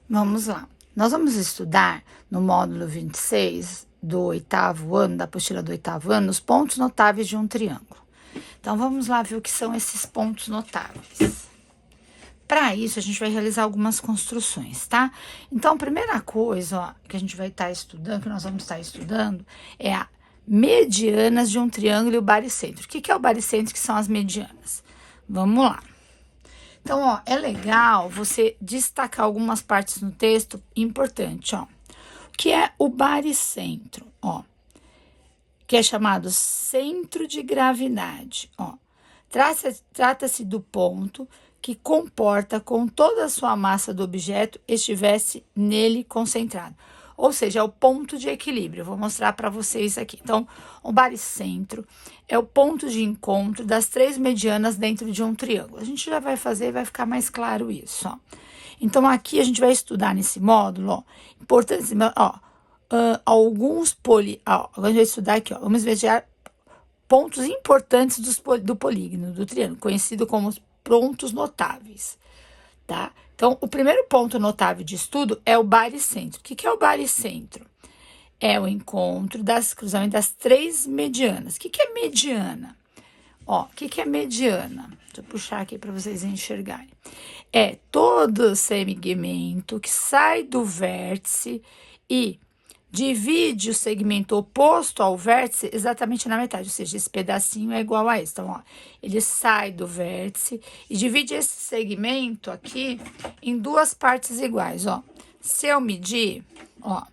Vamos lá. Nós vamos estudar no módulo 26 do 8º ano, da apostila do 8º ano, os pontos notáveis de um triângulo. Então, vamos lá ver o que são esses pontos notáveis. Para isso, a gente vai realizar algumas construções, tá? Então, a primeira coisa, ó, que a gente vai estar estudando, que nós vamos estar estudando, é a medianas de um triângulo e o baricentro. O que é o baricentro? Que são as medianas. Vamos lá. Então, ó, é legal você destacar algumas partes no texto importante, ó. O que é o baricentro, ó? Que é chamado centro de gravidade, ó. Trata-se do ponto que comporta com toda a sua massa do objeto estivesse nele concentrado. Ou seja, é o ponto de equilíbrio. Eu vou mostrar para vocês aqui. Então, o baricentro é o ponto de encontro das três medianas dentro de um triângulo. A gente já vai fazer e vai ficar mais claro isso, ó. Então, aqui a gente vai estudar nesse módulo, ó, importante, ó, a gente vai estudar aqui, ó, vamos investigar pontos importantes do polígono, do triângulo, conhecido como pontos notáveis, tá? Então, o primeiro ponto notável de estudo é o baricentro. O que é o baricentro? É o encontro cruzamento das três medianas. O que é mediana? Ó, o que é mediana? Deixa eu puxar aqui para vocês enxergarem. É todo segmento que sai do vértice e divide o segmento oposto ao vértice exatamente na metade, ou seja, esse pedacinho é igual a esse. Então, ó, ele sai do vértice e divide esse segmento aqui em duas partes iguais, ó. Se eu medir, ó,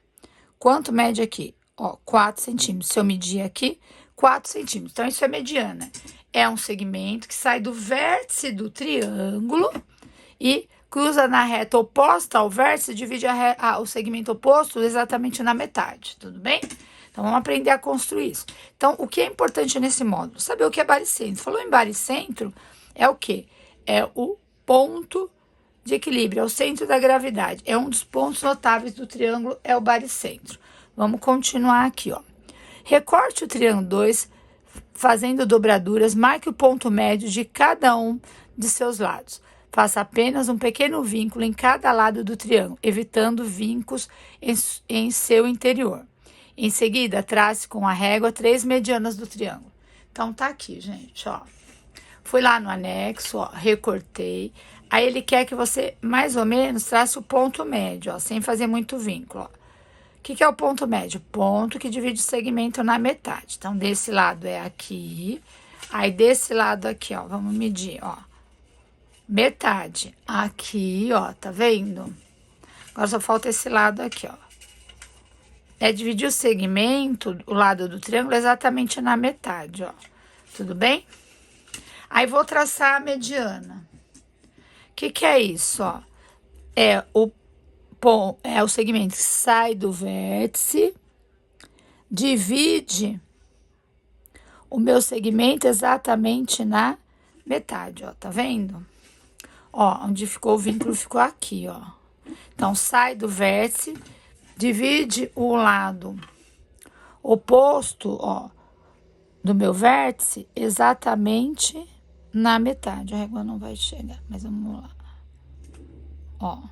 quanto mede aqui? Ó, 4 centímetros. Se eu medir aqui, 4 centímetros. Então, isso é mediana. É um segmento que sai do vértice do triângulo e cruza na reta oposta ao vértice, divide o segmento oposto exatamente na metade, tudo bem? Então, vamos aprender a construir isso. Então, o que é importante nesse módulo? Saber o que é baricentro. Falou em baricentro, é o quê? É o ponto de equilíbrio, é o centro da gravidade. É um dos pontos notáveis do triângulo, é o baricentro. Vamos continuar aqui, ó. Recorte o triângulo 2, fazendo dobraduras, marque o ponto médio de cada um de seus lados. Faça apenas um pequeno vínculo em cada lado do triângulo, evitando vincos em seu interior. Em seguida, trace com a régua três medianas do triângulo. Então, tá aqui, gente, ó. Fui lá no anexo, ó, recortei. Aí, ele quer que você, mais ou menos, trace o ponto médio, ó, sem fazer muito vínculo, ó. O que é o ponto médio? Ponto que divide o segmento na metade. Então, desse lado é aqui. Aí, desse lado aqui, ó, vamos medir, ó. Metade aqui, ó, tá vendo? Agora só falta esse lado aqui, ó. É dividir o segmento, o lado do triângulo, exatamente na metade, ó. Tudo bem? Aí, vou traçar a mediana. O que é isso, ó? É o segmento que sai do vértice, divide o meu segmento exatamente na metade, ó, tá vendo? Ó, onde ficou o vínculo ficou aqui, ó. Então, sai do vértice, divide o lado oposto, ó, do meu vértice exatamente na metade. A régua não vai chegar, mas vamos lá. Ó.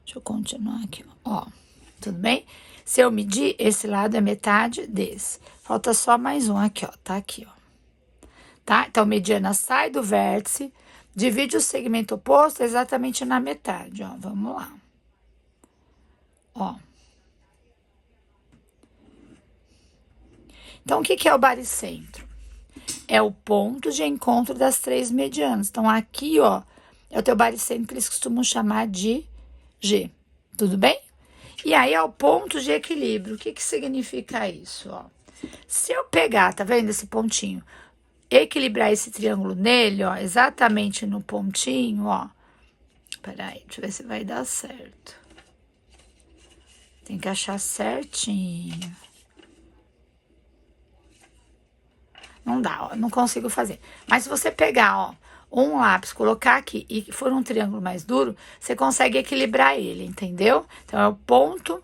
Deixa eu continuar aqui, ó. Tudo bem? Se eu medir, esse lado é metade desse. Falta só mais um aqui, ó. Tá aqui, ó. Tá? Então, mediana sai do vértice, divide o segmento oposto exatamente na metade, ó. Vamos lá. Ó. Então, o que é o baricentro? É o ponto de encontro das três medianas. Então, aqui, ó, é o teu baricentro que eles costumam chamar de G. Tudo bem? E aí, é o ponto de equilíbrio. O que significa isso, ó? Se eu pegar, tá vendo esse pontinho? Equilibrar esse triângulo nele, ó, exatamente no pontinho, ó. Peraí, deixa eu ver se vai dar certo. Tem que achar certinho. Não dá, ó, não consigo fazer. Mas se você pegar, ó, um lápis, colocar aqui e for um triângulo mais duro, você consegue equilibrar ele, entendeu? Então, é o ponto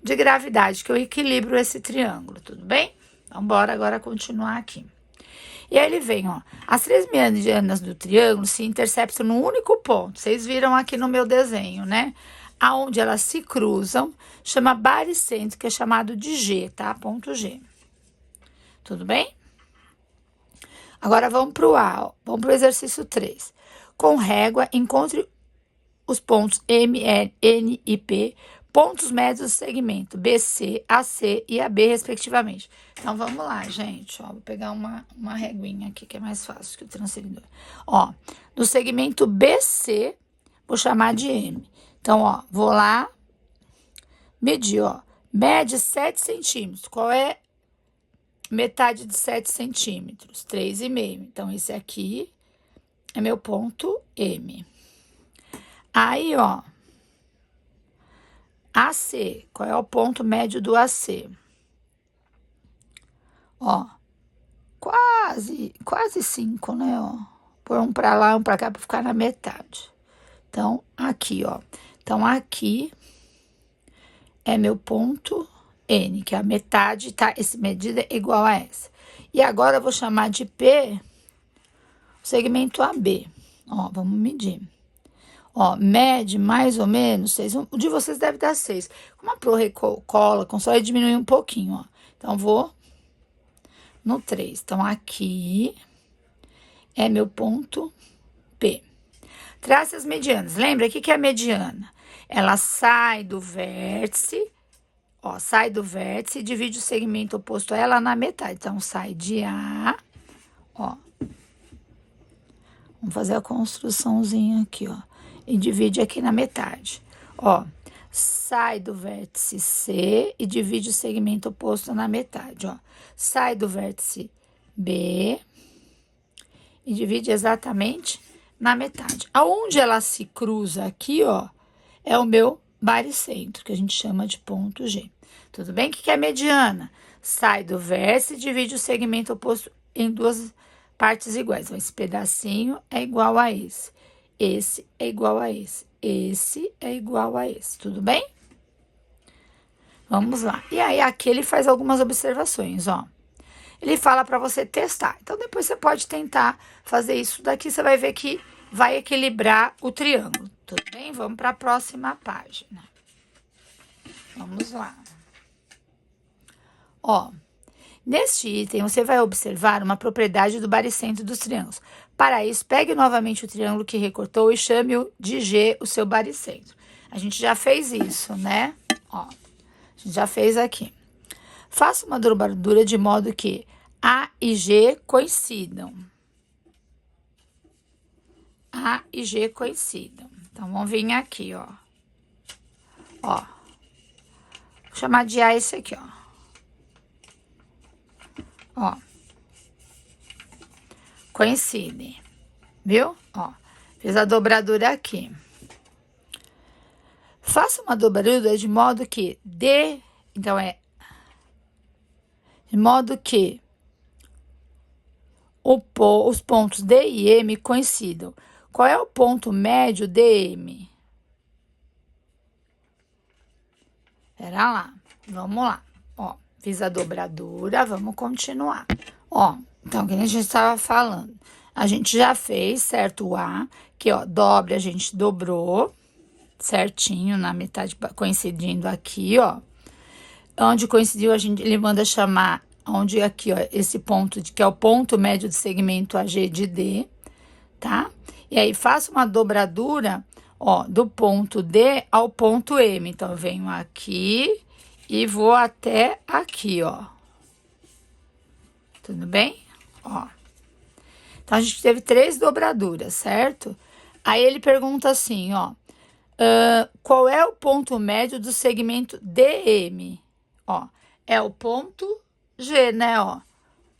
de gravidade que eu equilibro esse triângulo, tudo bem? Então, bora agora continuar aqui. E aí ele vem, ó, as três medianas do triângulo se interceptam num único ponto. Vocês viram aqui no meu desenho, né? Aonde elas se cruzam, chama baricentro, que é chamado de G, tá? Ponto G. Tudo bem? Agora vamos para o A, ó. Vamos para o exercício 3. Com régua, encontre os pontos M, N e P, pontos médios do segmento BC, AC e AB, respectivamente. Então, vamos lá, gente. Ó, vou pegar uma reguinha aqui, que é mais fácil que o transferidor. Ó, no segmento BC, vou chamar de M. Então, ó, vou lá medir, ó. Mede 7 centímetros. Qual é metade de 7 centímetros? 3,5. Então, esse aqui é meu ponto M. Aí, ó, AC, qual é o ponto médio do AC? Ó, quase 5, né, ó. Pôr um pra lá, um pra cá, pra ficar na metade. Então, aqui, ó. Então, aqui é meu ponto N, que é a metade, tá? Essa medida é igual a essa. E agora, eu vou chamar de P o segmento AB. Ó, vamos medir. Ó, mede mais ou menos 6. O de vocês deve dar 6. Como a Pro cola, consegue diminuir um pouquinho, ó. Então, vou no 3. Então, aqui é meu ponto P. Trace as medianas. Lembra, o que é a mediana? Ela sai do vértice, ó, sai do vértice e divide o segmento oposto a ela na metade. Então, sai de A, ó. Vamos fazer a construçãozinha aqui, ó. E divide aqui na metade. Ó, sai do vértice C e divide o segmento oposto na metade, ó. Sai do vértice B e divide exatamente na metade. Aonde ela se cruza aqui, ó, é o meu baricentro, que a gente chama de ponto G. Tudo bem? O que é mediana? Sai do vértice e divide o segmento oposto em duas partes iguais. Então, esse pedacinho é igual a esse. Esse é igual a esse. Esse é igual a esse. Tudo bem? Vamos lá. E aí, aqui ele faz algumas observações, ó. Ele fala para você testar. Então, depois você pode tentar fazer isso daqui. Você vai ver que vai equilibrar o triângulo. Tudo bem? Vamos para a próxima página. Vamos lá. Ó. Neste item, você vai observar uma propriedade do baricentro dos triângulos. Para isso, pegue novamente o triângulo que recortou e chame-o de G, o seu baricentro. A gente já fez isso, né? Ó, a gente já fez aqui. Faça uma dobradura de modo que A e G coincidam. A e G coincidam. Então, vamos vir aqui, ó. Ó. Vou chamar de A esse aqui, ó. Ó, coincide, viu? Ó, fiz a dobradura aqui. Faça uma dobradura de modo que então é de modo que os pontos D e M coincidam. Qual é o ponto médio DM? Pera lá, vamos lá, ó. Fiz a dobradura, vamos continuar. Ó, então, que a gente estava falando. A gente já fez, certo, o A, que, ó, dobre, a gente dobrou, certinho, na metade, coincidindo aqui, ó. Onde coincidiu, ele manda chamar, onde aqui, ó, esse ponto, que é o ponto médio do segmento AG de D, tá? E aí, faço uma dobradura, ó, do ponto D ao ponto M. Então, eu venho aqui e vou até aqui, ó. Tudo bem? Ó. Então, a gente teve 3 dobraduras, certo? Aí, ele pergunta assim, ó. Qual é o ponto médio do segmento DM? Ó, é o ponto G, né, ó.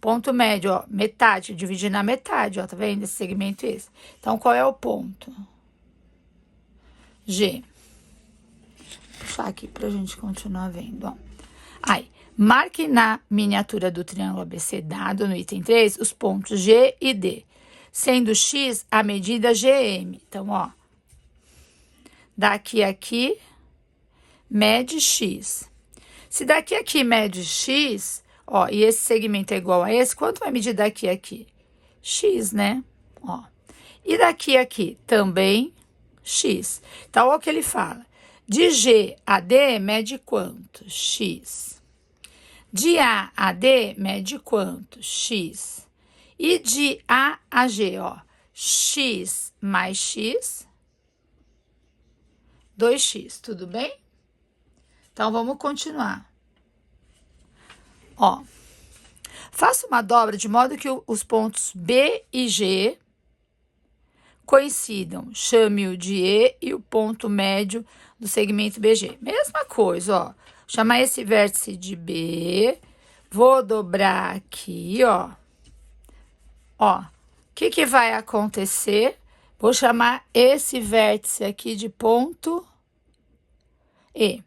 Ponto médio, ó, metade, dividir na metade, ó, tá vendo? Esse segmento esse. Então, qual é o ponto? G. Vou puxar aqui pra gente continuar vendo, ó. Aí, marque na miniatura do triângulo ABC dado no item 3 os pontos G e D, sendo X a medida GM. Então, ó, daqui a aqui, mede X. Se daqui a aqui mede X, ó, e esse segmento é igual a esse, quanto vai medir daqui a aqui? x, né? Ó. E daqui a aqui, também x. Então, olha o que ele fala. De G a D, mede quanto? X. De A a D, mede quanto? X. E de A a G, ó, x mais x, 2x, tudo bem? Então, vamos continuar. Ó, faça uma dobra de modo que os pontos B e G coincidam. Chame-o de E e o ponto médio do segmento BG. Mesma coisa, ó. Chamar esse vértice de B. Vou dobrar aqui, ó. Ó, o que vai acontecer? Vou chamar esse vértice aqui de ponto E.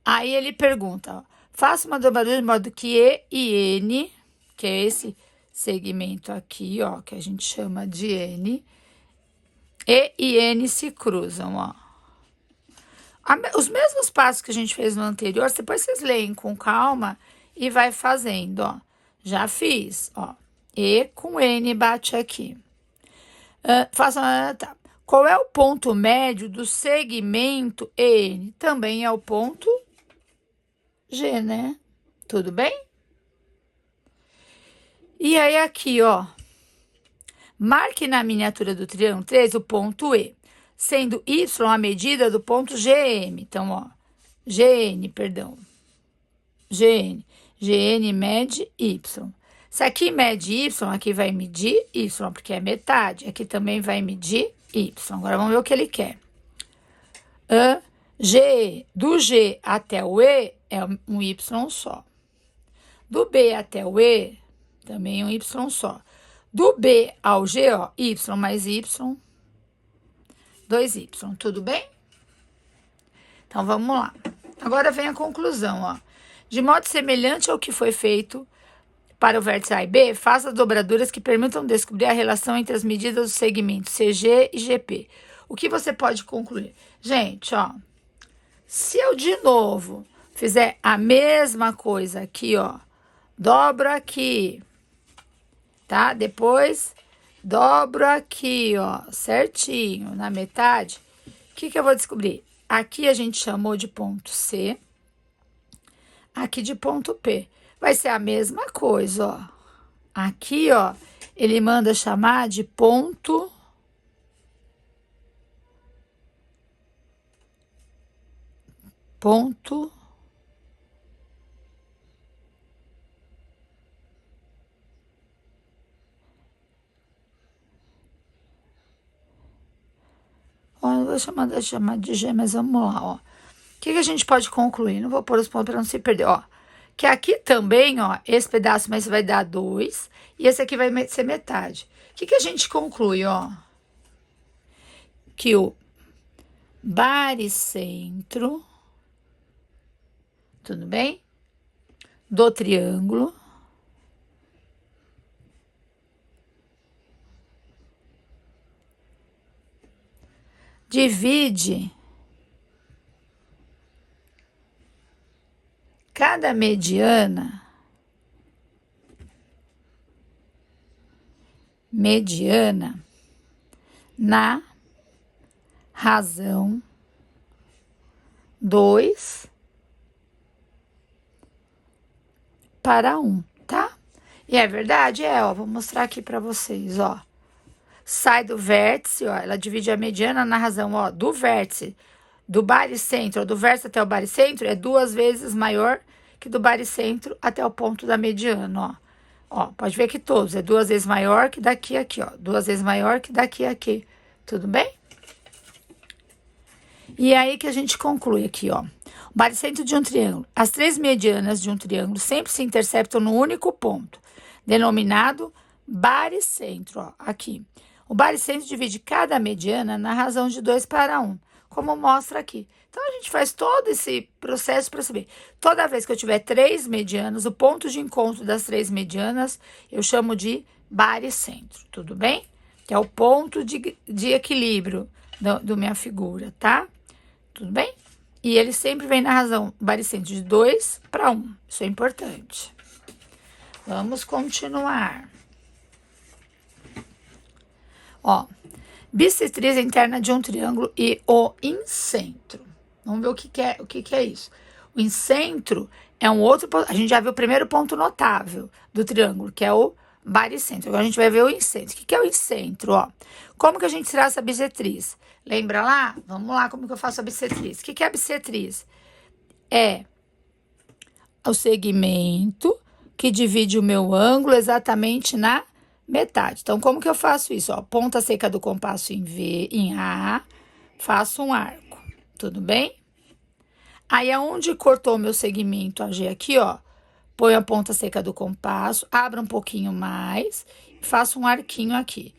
Aí ele pergunta, ó, faça uma dobradura de modo que E e N, que é esse segmento aqui, ó, que a gente chama de N, E e N se cruzam, ó. Os mesmos passos que a gente fez no anterior, depois vocês leem com calma e vai fazendo, ó. Já fiz, ó. E com N bate aqui. Tá. Qual é o ponto médio do segmento EN? Também é o ponto G, né? Tudo bem? E aí aqui, ó. Marque na miniatura do triângulo 3 o ponto E, sendo Y a medida do ponto GM. Então, ó, GN, perdão. GN. GN mede Y. Se aqui mede Y, aqui vai medir Y, porque é metade. Aqui também vai medir Y. Agora, vamos ver o que ele quer. Do G até o E é um Y só. Do B até o E, também um Y só. Do B ao G, ó, Y mais Y, 2Y. Tudo bem? Então, vamos lá. Agora vem a conclusão, ó. De modo semelhante ao que foi feito para o vértice A e B, faça dobraduras que permitam descobrir a relação entre as medidas dos segmentos CG e GP. O que você pode concluir? Gente, ó, se eu de novo fizer a mesma coisa aqui, ó, dobro aqui, tá? Depois dobro aqui, ó, certinho, na metade. O que eu vou descobrir? Aqui a gente chamou de ponto C, aqui de ponto P. Vai ser a mesma coisa, ó. Aqui, ó, ele manda chamar de ponto ó, eu vou chamar de G, mas vamos lá, ó. O que a gente pode concluir? Não vou pôr os pontos para não se perder, ó. Que aqui também, ó, esse pedaço mais vai dar 2 e esse aqui vai ser metade. O que a gente conclui, ó? Que o baricentro, tudo bem? Do triângulo divide cada mediana na razão 2 para 1, tá? E é verdade? Ó, vou mostrar aqui para vocês, ó. Sai do vértice, ó, ela divide a mediana na razão, ó, do vértice, do baricentro, do vértice até o baricentro, é 2 vezes maior que do baricentro até o ponto da mediana, ó. Ó, pode ver que todos, é 2 vezes maior que daqui a aqui, ó. 2 vezes maior que daqui a aqui, tudo bem? E aí que a gente conclui aqui, ó. O baricentro de um triângulo. As 3 medianas de um triângulo sempre se interceptam no único ponto, denominado baricentro, ó, aqui. O baricentro divide cada mediana na razão de 2 para 1, como mostra aqui. Então, a gente faz todo esse processo para saber. Toda vez que eu tiver 3 medianas, o ponto de encontro das 3 medianas, eu chamo de baricentro, tudo bem? Que é o ponto de equilíbrio do minha figura, tá? Tudo bem? E ele sempre vem na razão baricentro de 2 para 1. Isso é importante. Vamos continuar. Ó, bissetriz interna de um triângulo e o incentro. Vamos ver o que é isso. O incentro é um outro... A gente já viu o primeiro ponto notável do triângulo, que é o baricentro. Agora a gente vai ver o incentro. O que é o incentro? Ó, como que a gente traça a bissetriz? Lembra lá? Vamos lá, como que eu faço a bissetriz? O que é a bissetriz? É o segmento que divide o meu ângulo exatamente na metade. Então, como que eu faço isso? Ó, ponta seca do compasso em A, faço um arco. Tudo bem? Aí, aonde cortou o meu segmento AG aqui, ó, ponho a ponta seca do compasso, abro um pouquinho mais, faço um arquinho aqui.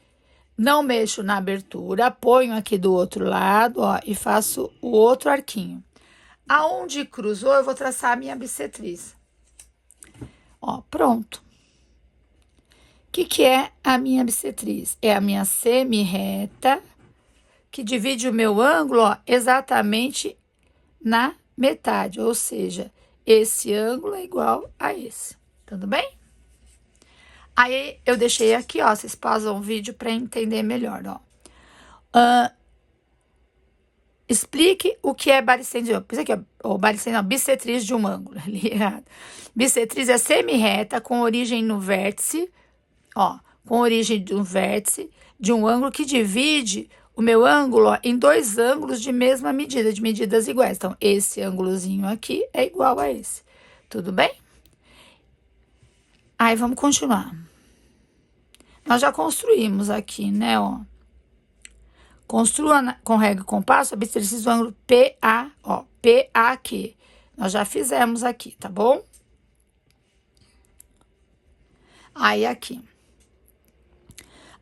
Não mexo na abertura, ponho aqui do outro lado, ó, e faço o outro arquinho. Aonde cruzou, eu vou traçar a minha bissetriz. Ó, pronto. O que é a minha bissetriz? É a minha semi-reta, que divide o meu ângulo, ó, exatamente na metade, ou seja, esse ângulo é igual a esse, tudo bem? Aí, eu deixei aqui, ó, vocês pausam o vídeo para entender melhor, ó. Explique o que é baricentro. Isso aqui, ó, baricentro, bissetriz de um ângulo, ali errado. Bissetriz é semi-reta com origem no vértice, ó, com origem de um vértice de um ângulo que divide o meu ângulo, ó, em dois ângulos de mesma medida, de medidas iguais. Então, esse ângulozinho aqui é igual a esse. Tudo bem? Aí, vamos continuar. Nós já construímos aqui, né, ó. Construa com régua e compasso a bissetriz do ângulo PA, ó, PAQ. Nós já fizemos aqui, tá bom? Aí, aqui.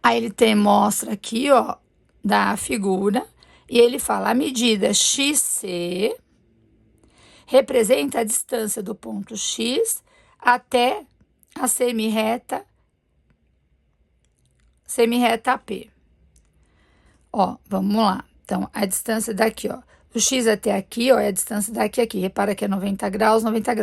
Aí, ele mostra aqui, ó, da figura, e ele fala, a medida XC representa a distância do ponto X até a semi-reta P. Ó, vamos lá. Então, a distância daqui, ó, do X até aqui, ó, é a distância daqui a aqui. Repara que é 90 graus,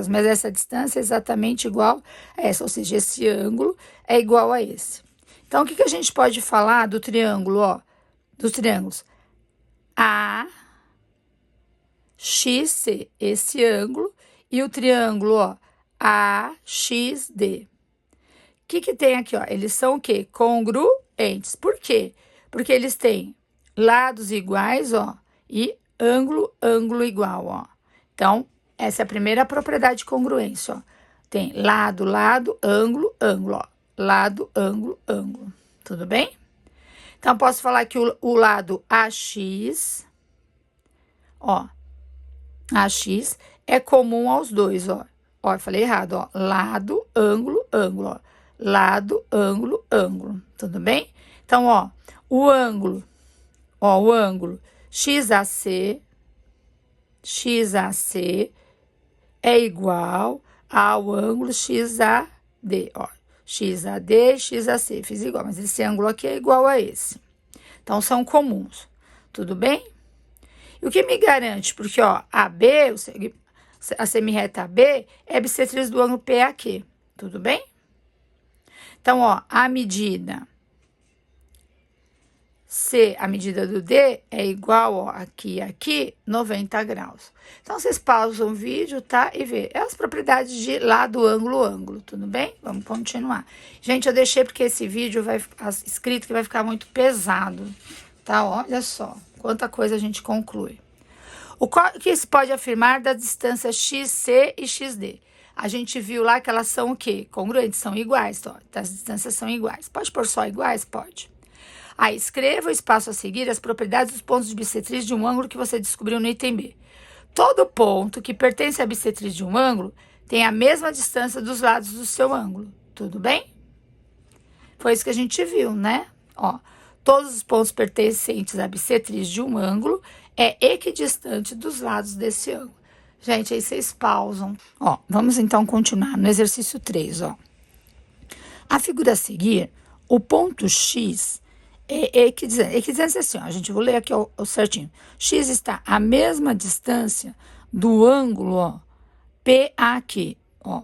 mas essa distância é exatamente igual a essa, ou seja, esse ângulo é igual a esse. Então, o que a gente pode falar do triângulo, ó, dos triângulos AXC, esse ângulo, e o triângulo, ó, AXD. O que tem aqui, ó? Eles são o quê? Congruentes. Por quê? Porque eles têm lados iguais, ó, e ângulo igual, ó. Então, essa é a primeira propriedade de congruência, ó. Tem lado, ângulo, ó. Lado, ângulo. Tudo bem? Então, posso falar que o lado AX, ó, AX é comum aos dois, ó. Ó, eu falei errado, ó. Lado, ângulo, ó. Lado, ângulo. Tudo bem? Então, ó, o ângulo XAC é igual ao ângulo XAD, ó. XAD, XAC, fiz igual, mas esse ângulo aqui é igual a esse. Então, são comuns, tudo bem? E o que me garante? Porque, ó, AB, a semi-reta AB é bissetriz do ângulo PAQ, tudo bem? Então, ó, a medida C, a medida do D é igual, ó, aqui, 90 graus. Então, vocês pausam o vídeo, tá? E vê. É as propriedades de lado, ângulo, tudo bem? Vamos continuar. Gente, eu deixei porque esse vídeo vai ficar escrito que vai ficar muito pesado, tá? Olha só, quanta coisa a gente conclui. O que se pode afirmar da distância XC e XD? A gente viu lá que elas são o quê? Congruentes, são iguais, ó. As distâncias são iguais. Pode pôr só iguais? Pode. Aí, escreva o espaço a seguir as propriedades dos pontos de bissetriz de um ângulo que você descobriu no item B. Todo ponto que pertence à bissetriz de um ângulo tem a mesma distância dos lados do seu ângulo. Tudo bem? Foi isso que a gente viu, né? Ó, todos os pontos pertencentes à bissetriz de um ângulo é equidistante dos lados desse ângulo. Gente, aí vocês pausam. Ó, vamos então continuar no exercício 3, ó. A figura a seguir, o ponto X é equidistante. Equidistante é assim, ó, a gente vou ler aqui ó, certinho. X está à mesma distância do ângulo, ó, PAQ, ó.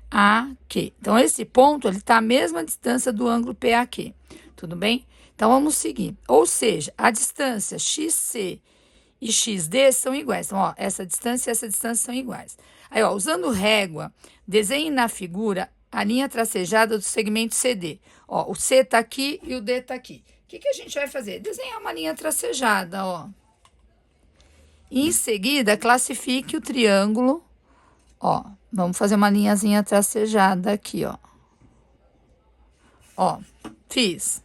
PAQ. Então, esse ponto ele está à mesma distância do ângulo PAQ. Tudo bem? Então, vamos seguir. Ou seja, a distância XC e XD são iguais. Então, ó, essa distância e essa distância são iguais. Aí, ó, usando régua, desenhe na figura a linha tracejada do segmento CD. Ó, o C está aqui e o D está aqui. O que a gente vai fazer? Desenhar uma linha tracejada, ó. E em seguida, classifique o triângulo. Ó, vamos fazer uma linhazinha tracejada aqui, ó. Ó, fiz.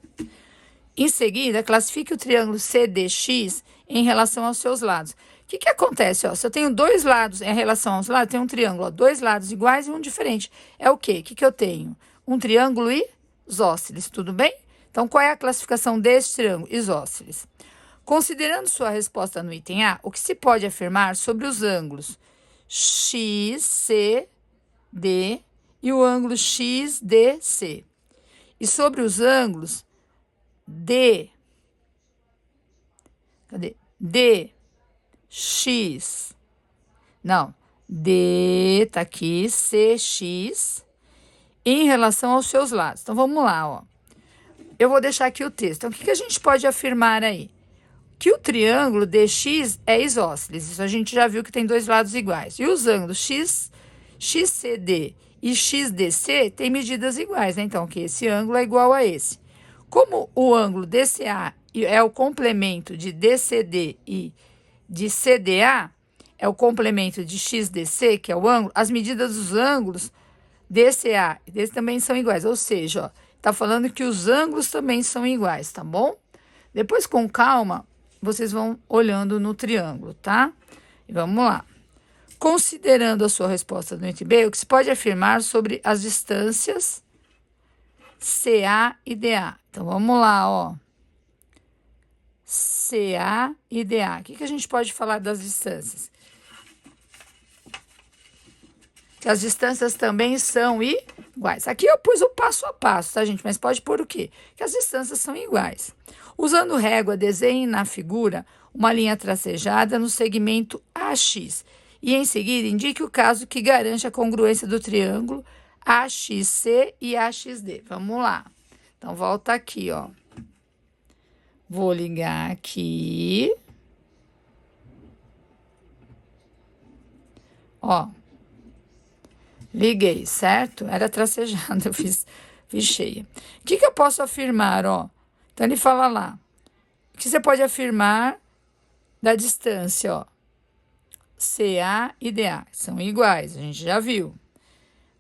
Em seguida, classifique o triângulo CDX em relação aos seus lados. O que acontece, ó? Se eu tenho dois lados em relação aos lados, tem um triângulo, ó, dois lados iguais e um diferente. É o quê? O que eu tenho? Um triângulo isósceles, tudo bem? Então, qual é a classificação desse triângulo? Isósceles. Considerando sua resposta no item A, o que se pode afirmar sobre os ângulos XCD e o ângulo XDC? E sobre os ângulos DX, não, D tá aqui, CX, em relação aos seus lados. Então, vamos lá, ó. Eu vou deixar aqui o texto. Então, o que a gente pode afirmar aí? Que o triângulo DX é isósceles. Isso a gente já viu que tem dois lados iguais. E os ângulos XCD e XDC têm medidas iguais, né? Então, que esse ângulo é igual a esse. Como o ângulo DCA é o complemento de DCD e de CDA, é o complemento de XDC, que é o ângulo, as medidas dos ângulos DCA e desse também são iguais. Ou seja, ó, tá falando que os ângulos também são iguais, tá bom? Depois, com calma, vocês vão olhando no triângulo, tá? E vamos lá. Considerando a sua resposta do item B, o que se pode afirmar sobre as distâncias CA e DA? Então, vamos lá, ó. CA e DA. O que a gente pode falar das distâncias? Que as distâncias também são iguais. Aqui eu pus o passo a passo, tá, gente? Mas pode pôr o quê? Que as distâncias são iguais. Usando régua, desenhe na figura uma linha tracejada no segmento AX. E em seguida, indique o caso que garante a congruência do triângulo AXC e AXD. Vamos lá. Então, volta aqui, ó. Vou ligar aqui. Ó. Liguei, certo? Era tracejada, eu fiz cheia. O que eu posso afirmar, ó? Então, ele fala lá. O que você pode afirmar da distância, ó? CA e DA são iguais, a gente já viu.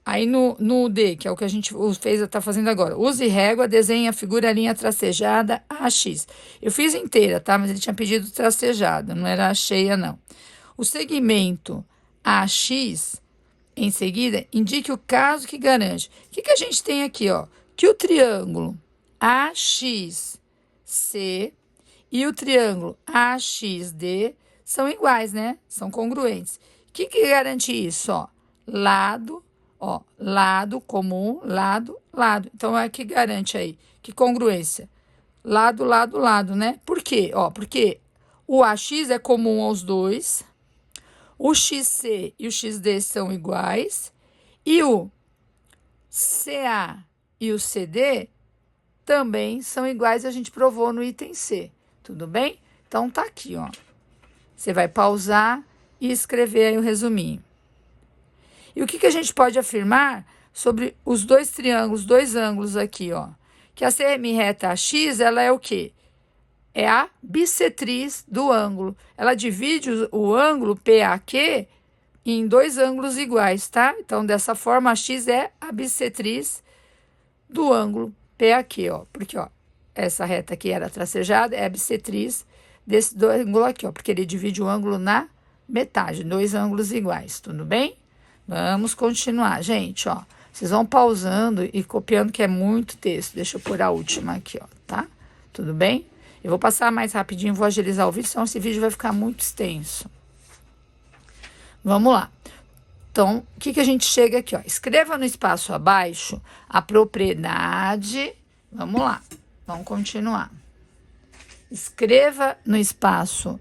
Aí no D, que é o que a gente está fazendo agora, use régua, desenhe a figura a linha tracejada AX. Eu fiz inteira, tá? Mas ele tinha pedido tracejada, não era cheia, não. O segmento AX, em seguida, indique o caso que garante. O que a gente tem aqui, ó? Que o triângulo AXC e o triângulo AXD são iguais, né? São congruentes. O que garante isso, ó? Lado comum, lado. Então, é que garante aí. Que congruência? Lado, né? Por quê? Ó, porque o AX é comum aos dois, o XC e o XD são iguais, e o CA e o CD também são iguais, a gente provou no item C. Tudo bem? Então, tá aqui, ó. Você vai pausar e escrever aí o resuminho. E o que a gente pode afirmar sobre os dois triângulos, dois ângulos aqui, ó? Que a semi-reta AX, ela é o quê? É a bissetriz do ângulo. Ela divide o ângulo PAQ em dois ângulos iguais, tá? Então, dessa forma, a X é a bissetriz do ângulo PAQ, ó. Porque, ó, essa reta aqui era tracejada, é a bissetriz desse do ângulo aqui, ó. Porque ele divide o ângulo na metade, dois ângulos iguais, tudo bem? Vamos continuar, gente, ó. Vocês vão pausando e copiando, que é muito texto. Deixa eu pôr a última aqui, ó, tá? Tudo bem? Eu vou passar mais rapidinho, vou agilizar o vídeo, senão esse vídeo vai ficar muito extenso. Vamos lá. Então, o que a gente chega aqui, ó? Escreva no espaço abaixo a propriedade. Vamos lá, vamos continuar. Escreva no espaço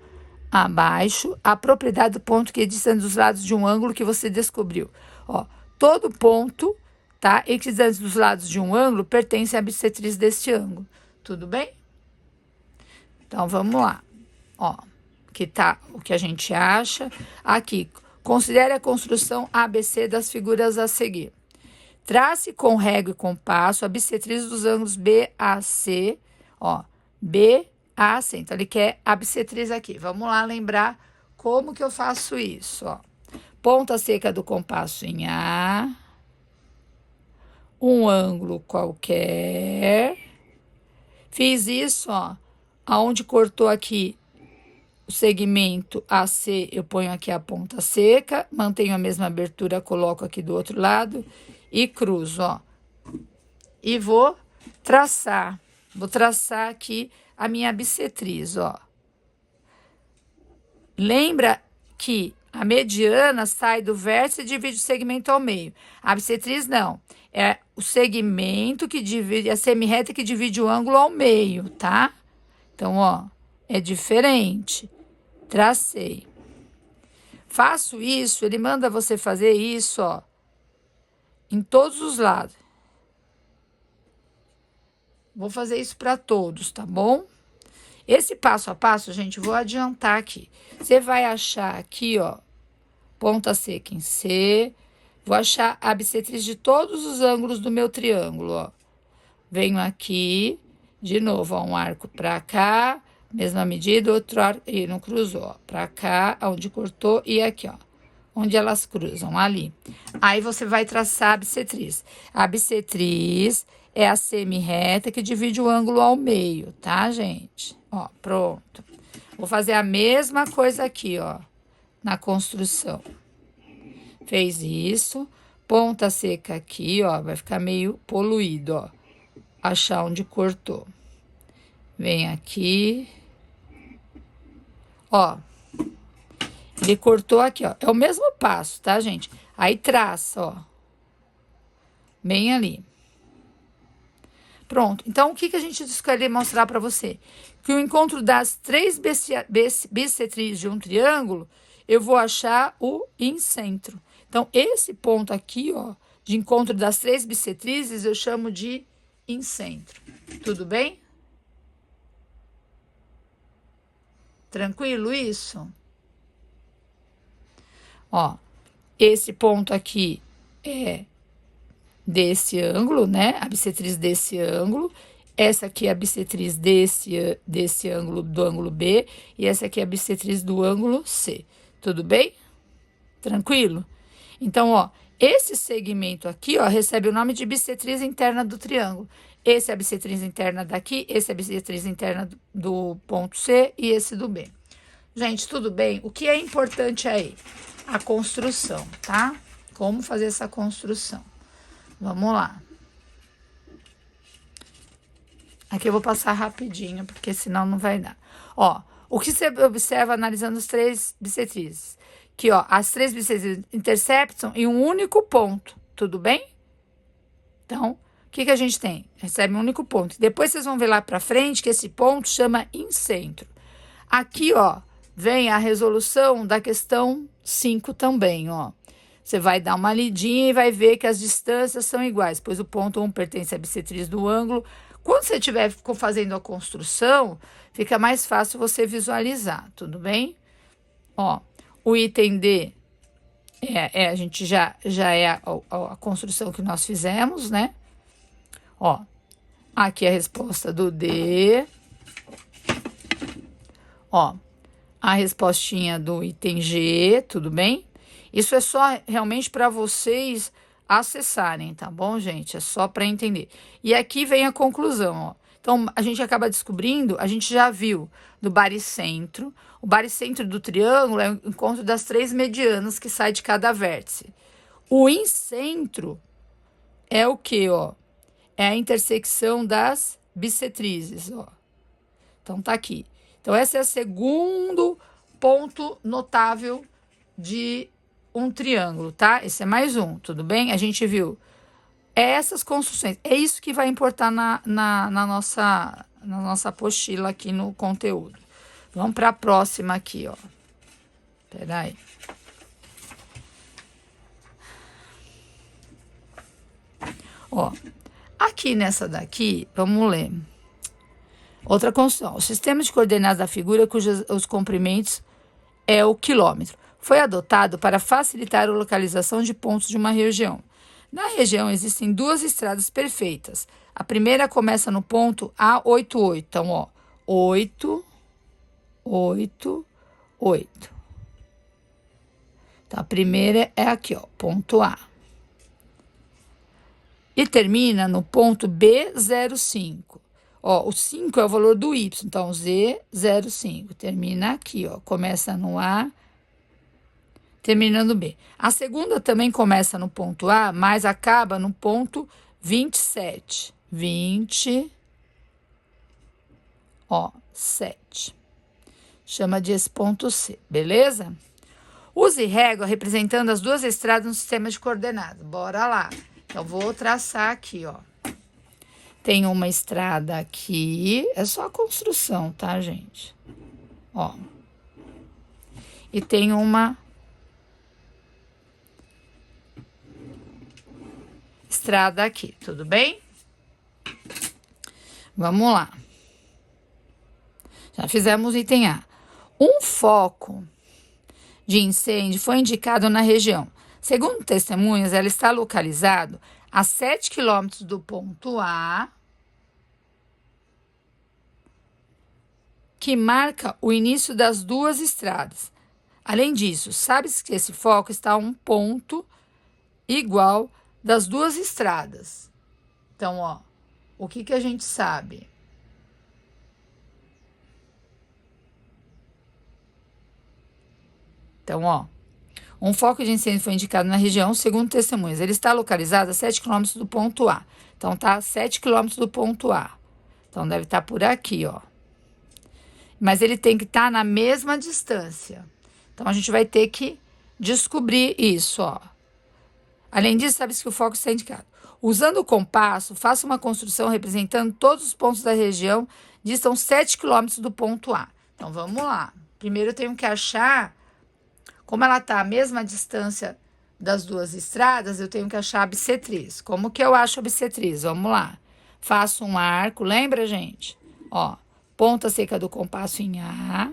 abaixo a propriedade do ponto que é distante dos lados de um ângulo que você descobriu. Ó, todo ponto, tá, equidistante dos lados de um ângulo pertence à bissetriz deste ângulo. Tudo bem? Então, vamos lá. Ó, que tá o que a gente acha. Aqui, considere a construção ABC das figuras a seguir. Trace com régua e compasso a bissetriz dos ângulos BAC, ó, BAC. Então, ele quer a bissetriz aqui. Vamos lá lembrar como que eu faço isso, ó. Ponta seca do compasso em A, um ângulo qualquer. Fiz isso, ó, aonde cortou aqui o segmento AC, eu ponho aqui a ponta seca, mantenho a mesma abertura, coloco aqui do outro lado e cruzo, ó. E vou traçar aqui a minha bissetriz, ó. Lembra que a mediana sai do vértice e divide o segmento ao meio. A bissetriz não. É o segmento que divide, a semirreta que divide o ângulo ao meio, tá? Então, ó, é diferente. Tracei. Faço isso, ele manda você fazer isso, ó, em todos os lados. Vou fazer isso para todos, tá bom? Esse passo a passo, gente, vou adiantar aqui. Você vai achar aqui, ó, ponta seca em C. Vou achar a bissetriz de todos os ângulos do meu triângulo, ó. Venho aqui, de novo, ó, um arco pra cá, mesma medida, outro arco, e não cruzou, ó, pra cá, onde cortou, e aqui, ó, onde elas cruzam, ali. Aí, você vai traçar a bissetriz. A bissetriz é a semirreta que divide o ângulo ao meio, tá, gente? Ó, pronto. Vou fazer a mesma coisa aqui, ó, na construção. Fez isso, ponta seca aqui, ó, vai ficar meio poluído, ó. Achar onde cortou. Vem aqui. Ó, ele cortou aqui, ó. É o mesmo passo, tá, gente? Aí traça, ó. Bem ali. Pronto. Então, o que a gente escolheu mostrar para você? Que o encontro das três bissetrizes de um triângulo, eu vou achar o incentro. Então, esse ponto aqui, ó, de encontro das três bissetrizes, eu chamo de incentro. Tudo bem? Tranquilo isso? Ó, esse ponto aqui é desse ângulo, né? A bissetriz desse ângulo. Essa aqui é a bissetriz desse ângulo, do ângulo B. E essa aqui é a bissetriz do ângulo C. Tudo bem? Tranquilo? Então, ó, esse segmento aqui, ó, recebe o nome de bissetriz interna do triângulo. Esse é a bissetriz interna daqui, esse é a bissetriz interna do ponto C e esse do B. Gente, tudo bem? O que é importante aí? A construção, tá? Como fazer essa construção? Vamos lá. Aqui eu vou passar rapidinho, porque senão não vai dar. Ó, o que você observa analisando as três bissetrizes? Que, ó, as três bissetrizes interceptam em um único ponto, tudo bem? Então, o que a gente tem? Recebe um único ponto. Depois vocês vão ver lá pra frente que esse ponto chama incentro. Aqui, ó, vem a resolução da questão 5 também, ó. Você vai dar uma lidinha e vai ver que as distâncias são iguais, pois o ponto 1 pertence à bissetriz do ângulo. Quando você estiver fazendo a construção, fica mais fácil você visualizar, tudo bem? Ó, o item D a gente já é a construção que nós fizemos, né? Ó, aqui é a resposta do D. Ó, a respostinha do item G, tudo bem? Isso é só realmente para vocês acessarem, tá bom, gente? É só para entender. E aqui vem a conclusão, ó. Então, a gente acaba descobrindo, a gente já viu do baricentro. O baricentro do triângulo é o encontro das três medianas que sai de cada vértice. O incentro é o quê, ó? É a intersecção das bissetrizes, ó. Então, tá aqui. Então, esse é o segundo ponto notável de um triângulo, tá? Esse é mais um, tudo bem? A gente viu essas construções. É isso que vai importar na nossa apostila aqui no conteúdo. Vamos para a próxima aqui, ó. Peraí. Ó, aqui nessa daqui, vamos ler. Outra construção. O sistema de coordenadas da figura, cujos os comprimentos é o quilômetro, foi adotado para facilitar a localização de pontos de uma região. Na região existem duas estradas perfeitas. A primeira começa no ponto A88. Então, ó, 8, 8, 8. Então, a primeira é aqui, ó, ponto A. E termina no ponto B05. Ó, o 5 é o valor do Y, então Z05. Termina aqui, ó, começa no A, termina no B. A segunda também começa no ponto A, mas acaba no ponto 27. 20, ó, 7. Chama de esse ponto C, beleza? Use régua representando as duas estradas no sistema de coordenadas. Bora lá. Então, vou traçar aqui, ó. Tem uma estrada aqui, é só a construção, tá, gente? Ó. E tem uma estrada aqui, tudo bem? Vamos lá. Já fizemos o item A. Um foco de incêndio foi indicado na região. Segundo testemunhas, ela está localizado a 7 quilômetros do ponto A, que marca o início das duas estradas. Além disso, sabe-se que esse foco está a um ponto igual das duas estradas. Então, ó, o que a gente sabe? Então, ó, um foco de incêndio foi indicado na região, segundo testemunhas. Ele está localizado a 7 quilômetros do ponto A. Então, tá a 7 quilômetros do ponto A. Então, deve estar por aqui, ó. Mas ele tem que estar na mesma distância. Então, a gente vai ter que descobrir isso, ó. Além disso, sabe-se que o foco está indicado. Usando o compasso, faça uma construção representando todos os pontos da região, distam 7 quilômetros do ponto A. Então, vamos lá. Primeiro, eu tenho que achar, como ela está à mesma distância das duas estradas, eu tenho que achar a bissetriz. Como que eu acho a bissetriz? Vamos lá. Faço um arco, lembra, gente? Ó, ponta seca do compasso em A.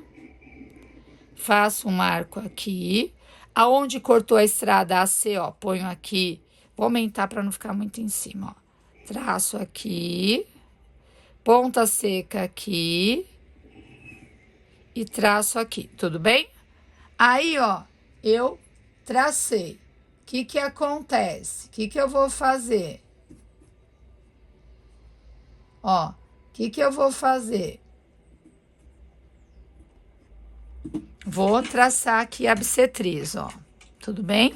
Faço um arco aqui. Aonde cortou a estrada AC, ó, ponho aqui. Vou aumentar para não ficar muito em cima, ó. Traço aqui. Ponta seca aqui. E traço aqui, tudo bem? Aí, ó, eu tracei. O que acontece? O que eu vou fazer? Ó, o que eu vou fazer? Vou traçar aqui a bissetriz, ó. Tudo bem?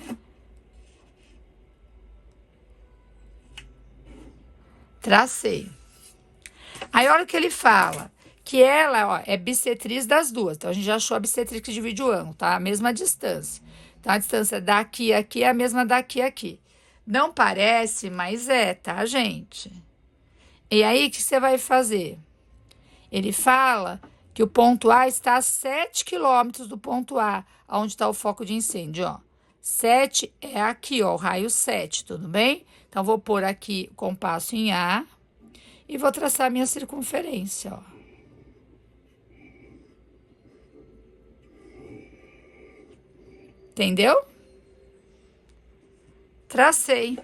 Tracei. Aí, olha o que ele fala. Que ela, ó, é bissetriz das duas. Então, a gente já achou a bissetriz que divide o ângulo, tá? A mesma distância. Então, a distância daqui a aqui é a mesma daqui a aqui. Não parece, mas é, tá, gente? E aí, o que você vai fazer? Ele fala que o ponto A está a 7 quilômetros do ponto A, onde está o foco de incêndio, ó. 7 é aqui, ó, o raio 7, tudo bem? Então, vou pôr aqui o compasso em A e vou traçar a minha circunferência, ó. Entendeu? Tracei.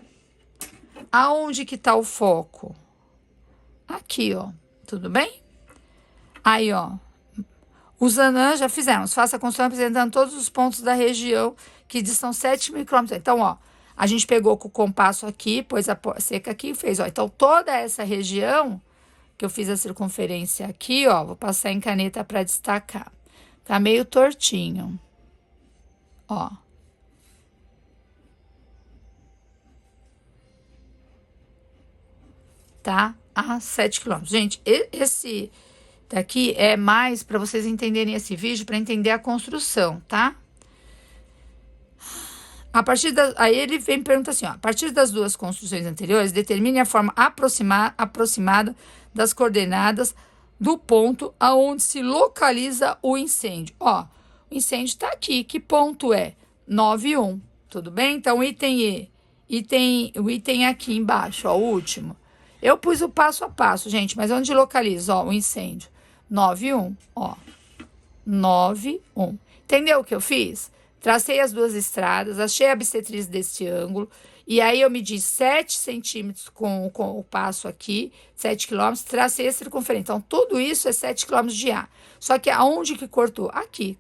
Aonde que tá o foco? Aqui, ó. Tudo bem? Aí, ó. Os anãs já fizemos. Faça a construção apresentando todos os pontos da região que distam 7 micrômetros. Então, ó, a gente pegou com o compasso aqui, pôs a seca aqui e fez, ó. Então, toda essa região que eu fiz a circunferência aqui, ó, vou passar em caneta para destacar. Tá meio tortinho. Ó. Tá? A 7 quilômetros. Gente, esse daqui é mais para vocês entenderem esse vídeo, para entender a construção, tá? Aí ele vem e pergunta assim, ó, a partir das duas construções anteriores, determine a forma aproximada das coordenadas do ponto aonde se localiza o incêndio. Ó, o incêndio está aqui. Que ponto é? 9,1. Tudo bem? Então, item E o item aqui embaixo, ó, o último. Eu pus o passo a passo, gente, mas onde localiza, ó, o incêndio? 91, ó. 91. Entendeu o que eu fiz? Tracei as duas estradas, achei a bissetriz deste ângulo, e aí eu medi 7 centímetros com o passo aqui, 7 quilômetros, tracei a circunferência. Então, tudo isso é 7 quilômetros de A. Só que aonde que cortou? Aqui.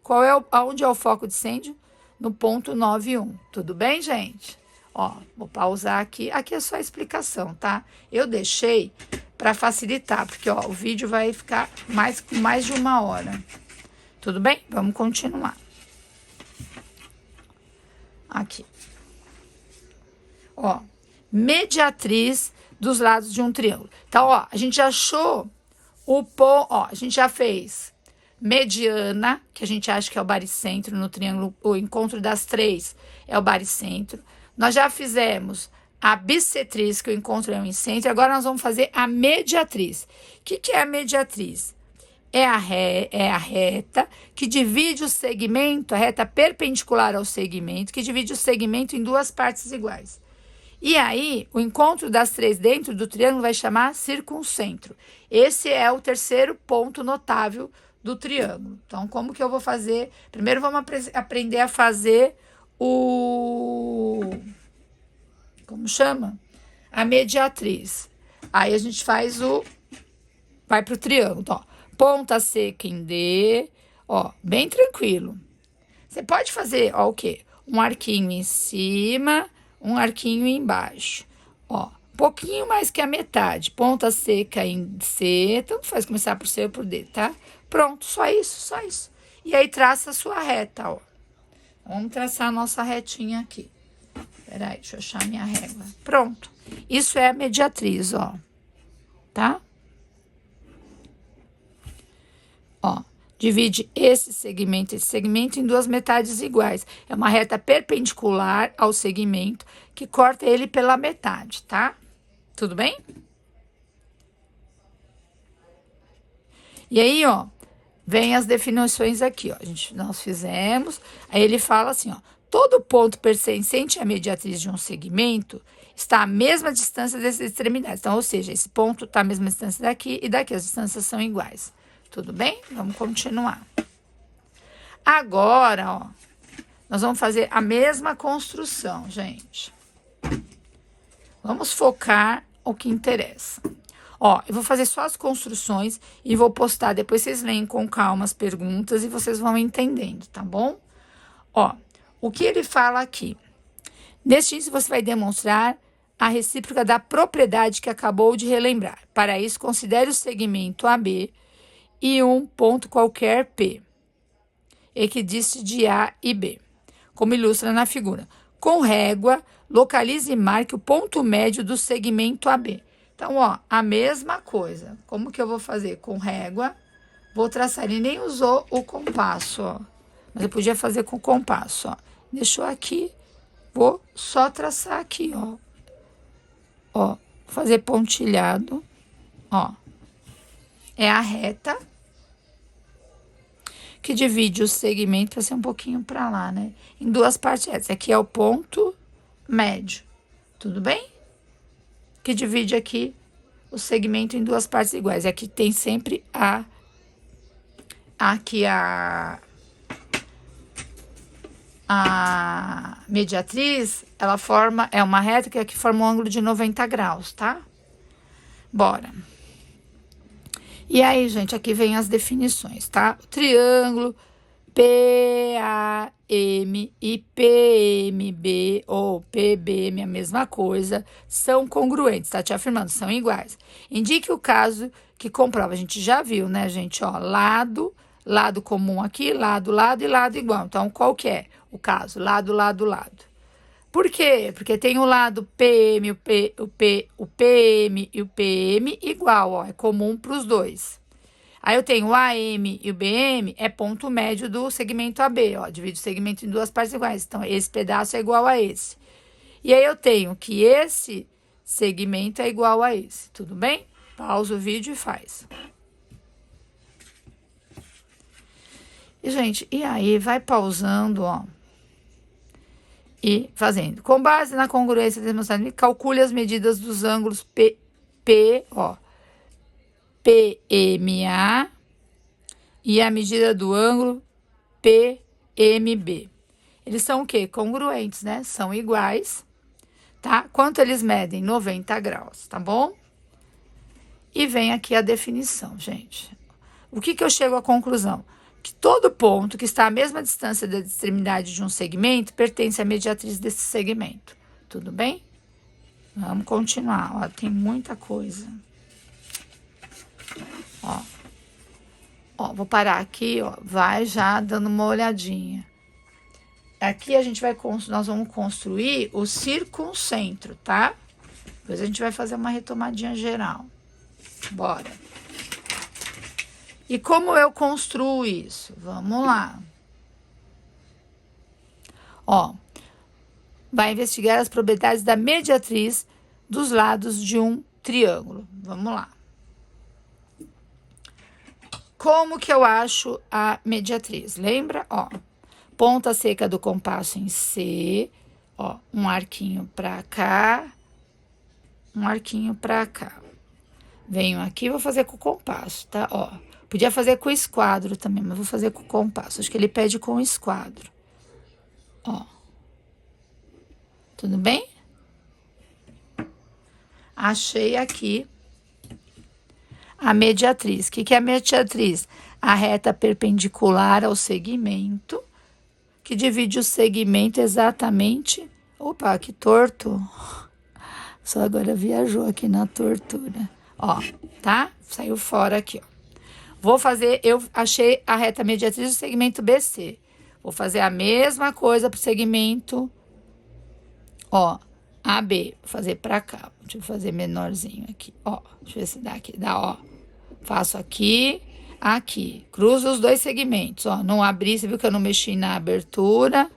Aonde é o foco de incêndio? No ponto 91. Tudo bem, gente? Ó, vou pausar aqui. Aqui é só a explicação, tá? Eu deixei para facilitar, porque, ó, o vídeo vai ficar com mais de 1 hora. Tudo bem? Vamos continuar. Aqui. Ó, mediatriz dos lados de um triângulo. Então, ó, a gente já achou a gente já fez mediana, que a gente acha que é o baricentro no triângulo, o encontro das 3 é o baricentro. Nós já fizemos a bissetriz, que o encontro é o incêndio. Agora nós vamos fazer a mediatriz. O que é a mediatriz? É a reta que divide o segmento, a reta perpendicular ao segmento, que divide o segmento em 2 partes iguais. E aí, o encontro das 3 dentro do triângulo vai chamar circuncentro. Esse é o terceiro ponto notável do triângulo. Então, como que eu vou fazer? Primeiro, vamos aprender a fazer como chama? A mediatriz. Aí, a gente vai para o triângulo. Então, ó, ponta seca em D, ó, bem tranquilo. Você pode fazer, ó, o quê? Um arquinho em cima, um arquinho embaixo. Ó, pouquinho mais que a metade. Ponta seca em C, tanto faz começar por C ou por D, tá? Pronto, só isso, só isso. E aí, traça a sua reta, ó. Vamos traçar a nossa retinha aqui. Peraí, deixa eu achar minha régua. Pronto. Isso é a mediatriz, ó. Tá? Ó, divide esse segmento em 2 metades iguais. É uma reta perpendicular ao segmento que corta ele pela metade, tá? Tudo bem? E aí, ó, vem as definições aqui, ó. Nós fizemos, aí ele fala assim, ó. Todo ponto pertencente à mediatriz de um segmento está à mesma distância das extremidades. Então, ou seja, esse ponto está à mesma distância daqui e daqui. As distâncias são iguais. Tudo bem? Vamos continuar. Agora, ó, nós vamos fazer a mesma construção, gente. Vamos focar o que interessa. Ó, eu vou fazer só as construções e vou postar. Depois vocês leem com calma as perguntas e vocês vão entendendo, tá bom? Ó, o que ele fala aqui? Neste índice, você vai demonstrar a recíproca da propriedade que acabou de relembrar. Para isso, considere o segmento AB e um ponto qualquer P, equidiste de A e B, como ilustra na figura. Com régua, localize e marque o ponto médio do segmento AB. Então, ó, a mesma coisa. Como que eu vou fazer? Com régua, vou traçar. Ele nem usou o compasso, ó. Mas eu podia fazer com compasso, ó. Deixou aqui, vou só traçar aqui, ó. Ó, fazer pontilhado, ó. É a reta que divide o segmento, para ser um pouquinho para lá, né? Em 2 partes retas. Aqui é o ponto médio, tudo bem? Que divide aqui o segmento em 2 partes iguais. Aqui tem sempre a mediatriz, ela é uma reta que aqui forma um ângulo de 90 graus, tá? Bora. E aí, gente, aqui vem as definições, tá? O triângulo PAM e PMB ou PBM, a mesma coisa, são congruentes, tá te afirmando, são iguais. Indique o caso que comprova. A gente já viu, né, gente? Ó, lado comum aqui, lado e lado igual. Então, qual que é o caso? Lado. Por quê? Porque tem o lado PM, o PM e o PM igual, ó, é comum para os dois. Aí eu tenho o AM e o BM, é ponto médio do segmento AB, ó, divide o segmento em 2 partes iguais. Então, esse pedaço é igual a esse. E aí eu tenho que esse segmento é igual a esse, tudo bem? Pausa o vídeo e faz. E, gente, e aí vai pausando, ó. e fazendo. Com base na congruência demonstrada, calcule as medidas dos ângulos PMA e a medida do ângulo PMB. Eles são o quê? Congruentes, né? São iguais, tá? Quanto eles medem? 90 graus, tá bom? E vem aqui a definição, gente. O que eu chego à conclusão? Que todo ponto que está à mesma distância da extremidade de um segmento pertence à mediatriz desse segmento. Tudo bem? Vamos continuar. Ó, tem muita coisa. Ó, vou parar aqui, ó. Vai já dando uma olhadinha. Aqui nós vamos construir o circuncentro, tá? Depois a gente vai fazer uma retomadinha geral. Bora. E como eu construo isso? Vamos lá. Ó, vai investigar as propriedades da mediatriz dos lados de um triângulo. Vamos lá. Como que eu acho a mediatriz? Lembra? Ó, ponta seca do compasso em C, ó, um arquinho pra cá, um arquinho pra cá. Venho aqui, vou fazer com o compasso, tá? Ó, podia fazer com o esquadro também, mas vou fazer com o compasso. Acho que ele pede com o esquadro. Ó. Tudo bem? Achei aqui a mediatriz. O que é a mediatriz? A reta perpendicular ao segmento, que divide o segmento exatamente... Opa, que torto. Só agora viajou aqui na tortura. Ó, tá? Saiu fora aqui, ó. Eu achei a reta mediatriz do segmento BC. Vou fazer a mesma coisa pro segmento, ó, AB. Vou fazer pra cá. Deixa eu fazer menorzinho aqui, ó. Deixa eu ver se dá aqui. Dá, ó. Faço aqui, aqui. Cruzo os dois segmentos, ó. Não abri, você viu que eu não mexi na abertura.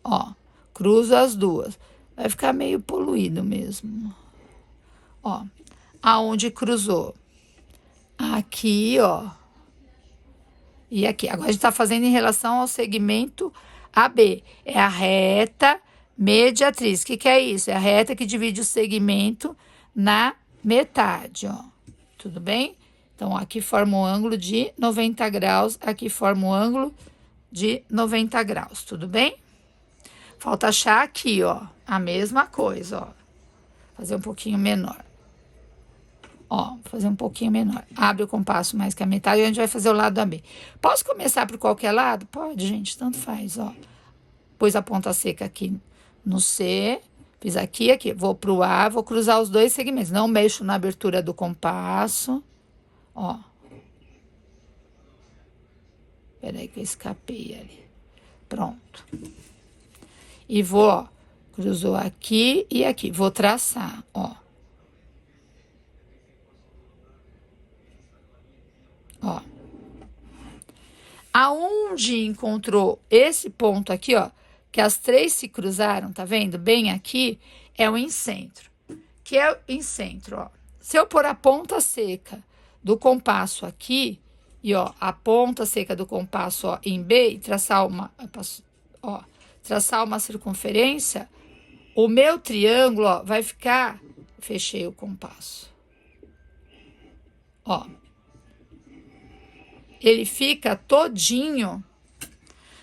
Ó, cruzo as duas. Vai ficar meio poluído mesmo. Ó, aonde cruzou? Aqui, ó. E aqui. Agora a gente tá fazendo em relação ao segmento AB. É a reta mediatriz. O que é isso? É a reta que divide o segmento na metade, ó. Tudo bem? Então, aqui forma um ângulo de 90 graus. Aqui forma um ângulo de 90 graus. Tudo bem? Falta achar aqui, ó. A mesma coisa, ó. Fazer um pouquinho menor. Ó, fazer um pouquinho menor. Abre o compasso mais que a metade e a gente vai fazer o lado AB. Posso começar por qualquer lado? Pode, gente, tanto faz, ó. Pus a ponta seca aqui no C, fiz aqui, aqui. Vou pro A, vou cruzar os dois segmentos. Não mexo na abertura do compasso. Ó. Peraí que eu escapei ali. Pronto. E vou, ó, cruzou aqui e aqui. Vou traçar, ó. Ó. Aonde encontrou esse ponto aqui, ó, que as três se cruzaram, tá vendo? Bem aqui, é o incentro. Que é o incentro, ó. Se eu pôr a ponta seca do compasso aqui, e ó, a ponta seca do compasso, ó, em B, e traçar uma circunferência, o meu triângulo, ó, vai ficar... Fechei o compasso. Ó. Ele fica todinho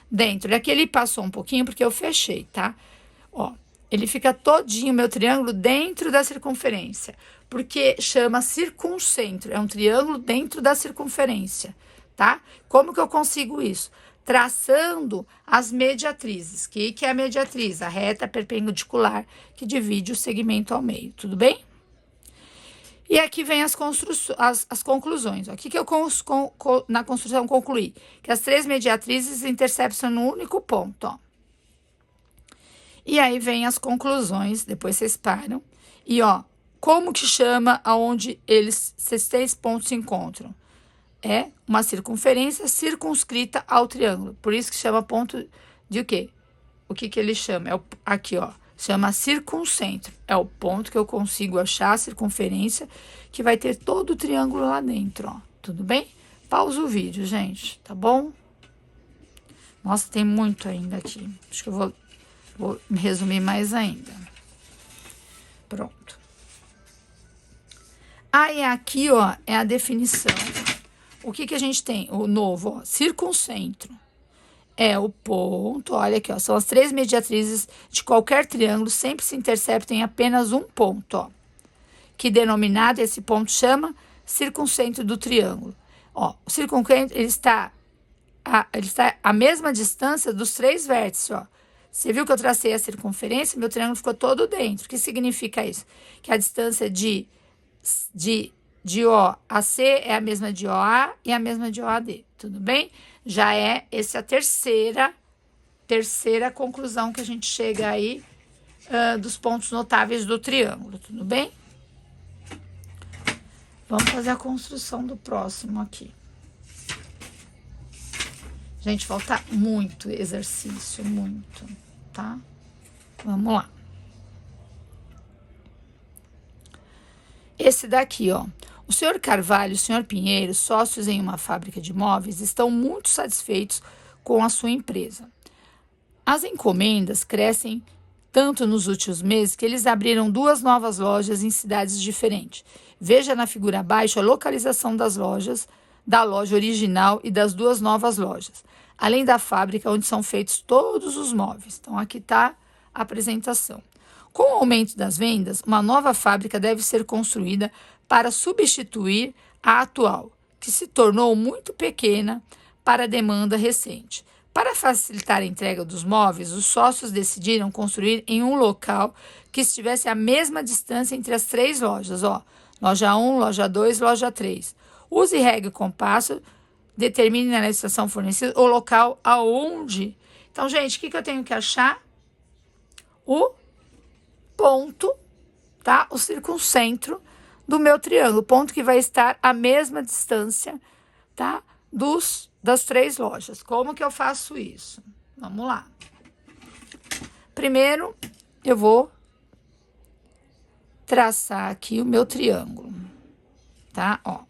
dentro. Aqui ele passou um pouquinho porque eu fechei, tá? Ó, ele fica todinho, meu triângulo, dentro da circunferência. Porque chama circuncentro. É um triângulo dentro da circunferência, tá? Como que eu consigo isso? Traçando as mediatrizes. O que é a mediatriz? A reta perpendicular que divide o segmento ao meio. Tudo bem? E aqui vem as conclusões. O que eu na construção concluí? Que as três mediatrizes interceptam no único ponto, ó. E aí vem as conclusões, depois vocês param. E, ó, como que chama aonde esses três pontos se encontram? É uma circunferência circunscrita ao triângulo. Por isso que chama ponto de o quê? O que ele chama? Aqui, ó. Chama circuncentro. É o ponto que eu consigo achar a circunferência que vai ter todo o triângulo lá dentro, ó. Tudo bem? Pausa o vídeo, gente, tá bom? Nossa, tem muito ainda aqui. Acho que eu Vou resumir mais ainda. Pronto. Aí aqui, ó, é a definição. O que a gente tem? O novo, ó, circuncentro. É o ponto, olha aqui, ó, são as 3 mediatrizes de qualquer triângulo, sempre se interceptam em apenas um ponto, ó. Que denominado, esse ponto chama circuncentro do triângulo. Ó, o circuncentro, ele está à mesma distância dos 3 vértices, ó. Você viu que eu tracei a circunferência? Meu triângulo ficou todo dentro. O que significa isso? Que a distância de O a C é a mesma de OA e a mesma de OAD. Tudo bem? Já é essa a terceira conclusão que a gente chega aí dos pontos notáveis do triângulo. Tudo bem? Vamos fazer a construção do próximo aqui. Gente, falta muito exercício, muito, tá? Vamos lá. Esse daqui, ó. O senhor Carvalho e o senhor Pinheiro, sócios em uma fábrica de móveis, estão muito satisfeitos com a sua empresa. As encomendas crescem tanto nos últimos meses que eles abriram 2 novas lojas em cidades diferentes. Veja na figura abaixo a localização das lojas, da loja original e das 2 novas lojas, além da fábrica onde são feitos todos os móveis. Então, aqui está a apresentação. Com o aumento das vendas, uma nova fábrica deve ser construída para substituir a atual, que se tornou muito pequena para a demanda recente. Para facilitar a entrega dos móveis, os sócios decidiram construir em um local que estivesse à mesma distância entre as 3 lojas, ó, loja 1, loja 2, loja 3. Use régua e compasso, determine na licitação fornecida o local aonde. Então, gente, o que eu tenho que achar? O ponto, tá? O circuncentro do meu triângulo, ponto que vai estar à mesma distância, tá? Das 3 lojas. Como que eu faço isso? Vamos lá. Primeiro, eu vou traçar aqui o meu triângulo, tá? Ó.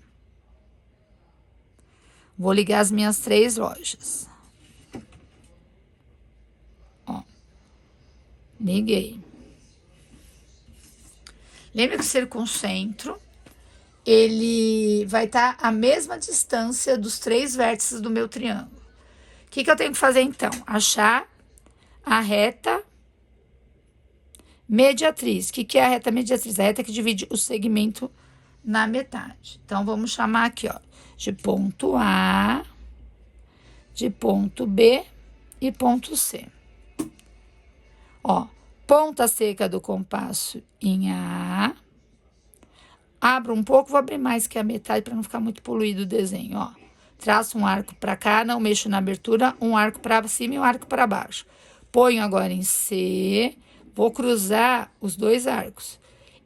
Vou ligar as minhas 3 lojas. Ó. Liguei. Lembra que o circuncentro, ele vai estar à mesma distância dos 3 vértices do meu triângulo. O que eu tenho que fazer, então? Achar a reta mediatriz. O que é a reta mediatriz? A reta que divide o segmento na metade. Então, vamos chamar aqui, ó, de ponto A, de ponto B e ponto C. Ó, ponta seca do compasso em A. Abro um pouco, vou abrir mais que a metade para não ficar muito poluído o desenho, ó. Traço um arco para cá, não mexo na abertura, um arco para cima e um arco para baixo. Ponho agora em C, vou cruzar os 2 arcos.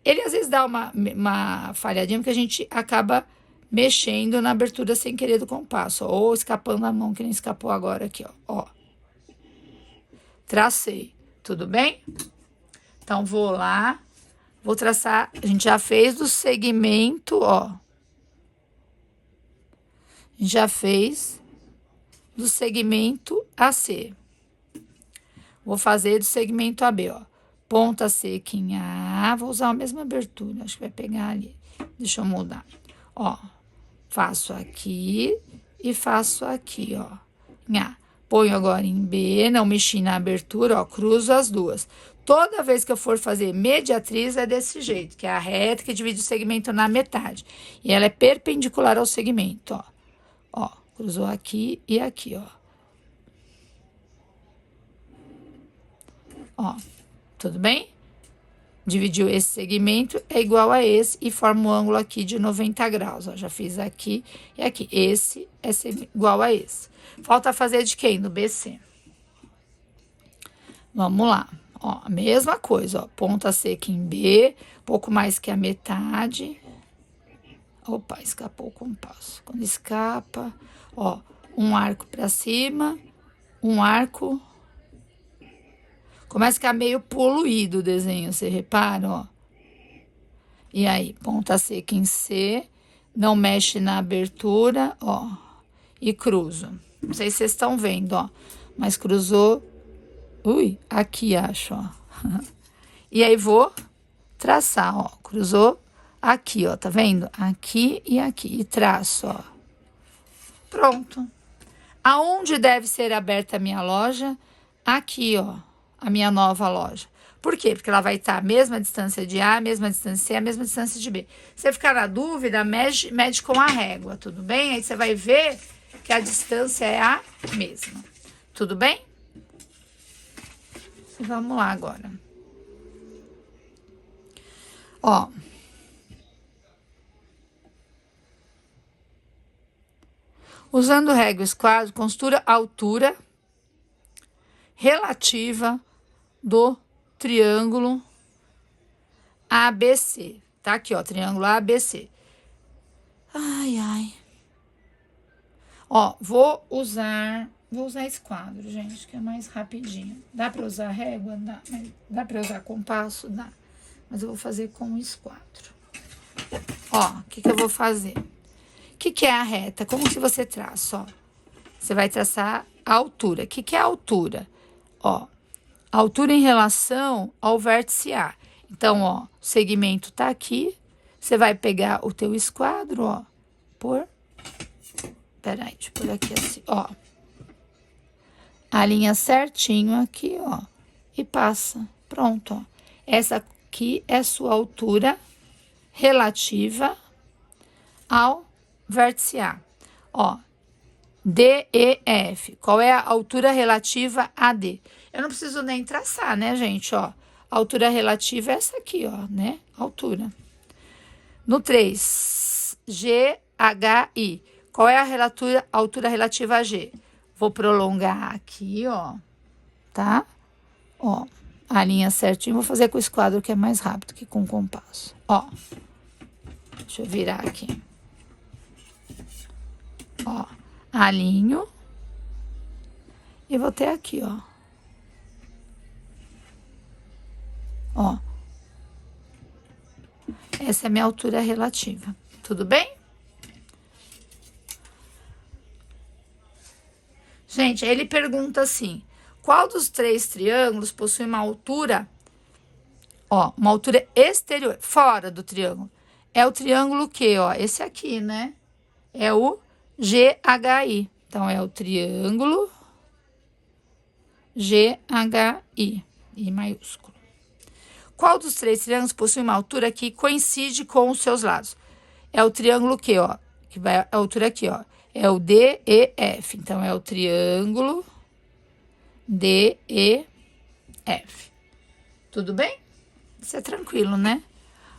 Ele às vezes dá uma falhadinha, porque a gente acaba mexendo na abertura sem querer do compasso, ó, ou escapando a mão, que nem escapou agora aqui, ó. Tracei, tudo bem? Então, vou lá, vou traçar, a gente já fez do segmento, ó. A gente já fez do segmento AC. Vou fazer do segmento AB, ó. Ponta seca em A, vou usar a mesma abertura, acho que vai pegar ali. Deixa eu mudar. Ó, faço aqui e faço aqui, ó, em A. Ponho agora em B, não mexi na abertura, ó, cruzo as 2. Toda vez que eu for fazer mediatriz é desse jeito, que é a reta que divide o segmento na metade. E ela é perpendicular ao segmento, ó. Ó, cruzou aqui e aqui, ó. Ó, tudo bem? Dividiu esse segmento, é igual a esse e forma um ângulo aqui de 90 graus, ó. Já fiz aqui e aqui. Esse é igual a esse. Falta fazer de quem? Do BC. Vamos lá. Ó, a mesma coisa, ó. Ponta seca em B, pouco mais que a metade. Opa, escapou o compasso. Quando escapa, ó, um arco para cima, um arco. Começa a ficar meio poluído o desenho, você repara, ó. E aí, ponta seca em C, não mexe na abertura, ó, e cruzo. Não sei se vocês estão vendo, ó, mas cruzou aqui acho, ó. E aí vou traçar, ó, cruzou aqui, ó, tá vendo? Aqui e aqui, e traço, ó. Pronto. Aonde deve ser aberta a minha loja? Aqui, ó, a minha nova loja. Por quê? Porque ela vai estar a mesma distância de A, a mesma distância de C, a mesma distância de B. Se você ficar na dúvida, mede com a régua, tudo bem? Aí você vai ver que a distância é a mesma. Tudo bem? Vamos lá agora. Ó. Usando régua e esquadro, construa a altura relativa do triângulo ABC. Tá aqui, ó, triângulo ABC. Ai, ai. Ó, vou usar esquadro, gente, que é mais rapidinho. Dá pra usar régua? Dá. Dá pra usar compasso? Dá. Mas eu vou fazer com esquadro. Ó, o que eu vou fazer? O que é a reta? Como que você traça, ó? Você vai traçar a altura. O que é a altura? Ó, a altura em relação ao vértice A. Então, ó, o segmento tá aqui. Você vai pegar o teu esquadro, ó, peraí, deixa eu pôr aqui assim, ó. Alinha certinho aqui, ó, e passa. Pronto, ó. Essa aqui é sua altura relativa ao vértice A. Ó, D, E, F. Qual é a altura relativa a D? Eu não preciso nem traçar, né, gente? Ó, a altura relativa é essa aqui, ó, né? Altura. No 3, G, H, I. Qual é a altura relativa a G? Vou prolongar aqui, ó, tá? Ó, a linha certinho. Vou fazer com o esquadro que é mais rápido que com o compasso. Ó, deixa eu virar aqui. Ó, alinho e vou ter aqui, ó. Ó. Essa é a minha altura relativa. Tudo bem? Gente, aí ele pergunta assim: qual dos 3 triângulos possui uma altura, ó, uma altura exterior, fora do triângulo? É o triângulo que, ó, esse aqui, né? É o GHI. Então, é o triângulo GHI, I maiúsculo. Qual dos 3 triângulos possui uma altura que coincide com os seus lados? É o triângulo que, ó, que vai a altura aqui, ó. É o DEF. Então, é o triângulo DEF. Tudo bem? Isso é tranquilo, né?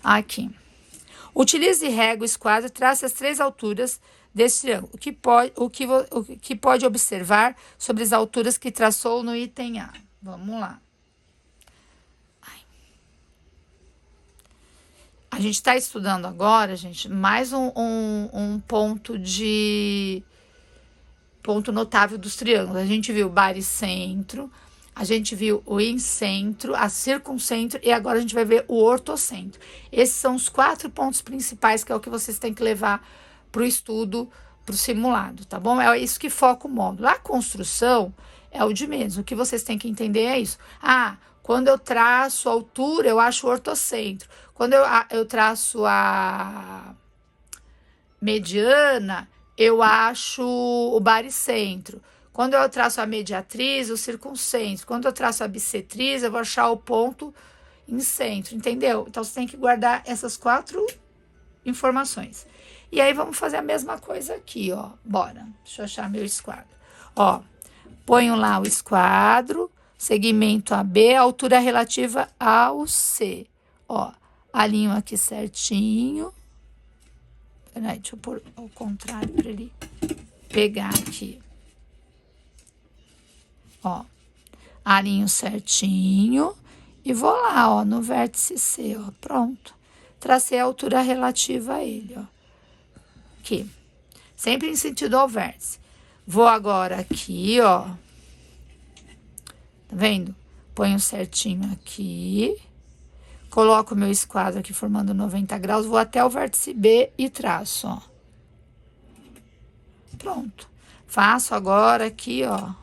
Aqui. Utilize régua e esquadro, trace as 3 alturas desse triângulo. O que pode observar sobre as alturas que traçou no item A? Vamos lá. A gente está estudando agora, gente, mais um ponto notável dos triângulos. A gente viu o baricentro, a gente viu o incentro, a circuncentro e agora a gente vai ver o ortocentro. Esses são os 4 pontos principais que é o que vocês têm que levar para o estudo, para o simulado, tá bom? É isso que foca o módulo. A construção é o de menos. O que vocês têm que entender é isso. Ah, quando eu traço a altura, eu acho o ortocentro. Quando eu traço a mediana, eu acho o baricentro. Quando eu traço a mediatriz, o circuncentro. Quando eu traço a bissetriz, eu vou achar o ponto em centro, entendeu? Então, você tem que guardar essas 4 informações. E aí, vamos fazer a mesma coisa aqui, ó. Bora. Deixa eu achar meu esquadro. Ó, ponho lá o esquadro, segmento AB, altura relativa ao C. Ó, alinho aqui certinho. Peraí, deixa eu pôr ao contrário para ele pegar aqui. Ó, alinho certinho e vou lá, ó, no vértice C, ó, pronto. Tracei a altura relativa a ele, ó. Aqui, sempre em sentido ao vértice. Vou agora aqui, ó. Tá vendo? Ponho certinho aqui. Coloco o meu esquadro aqui formando 90 graus, vou até o vértice B e traço, ó. Pronto. Faço agora aqui, ó.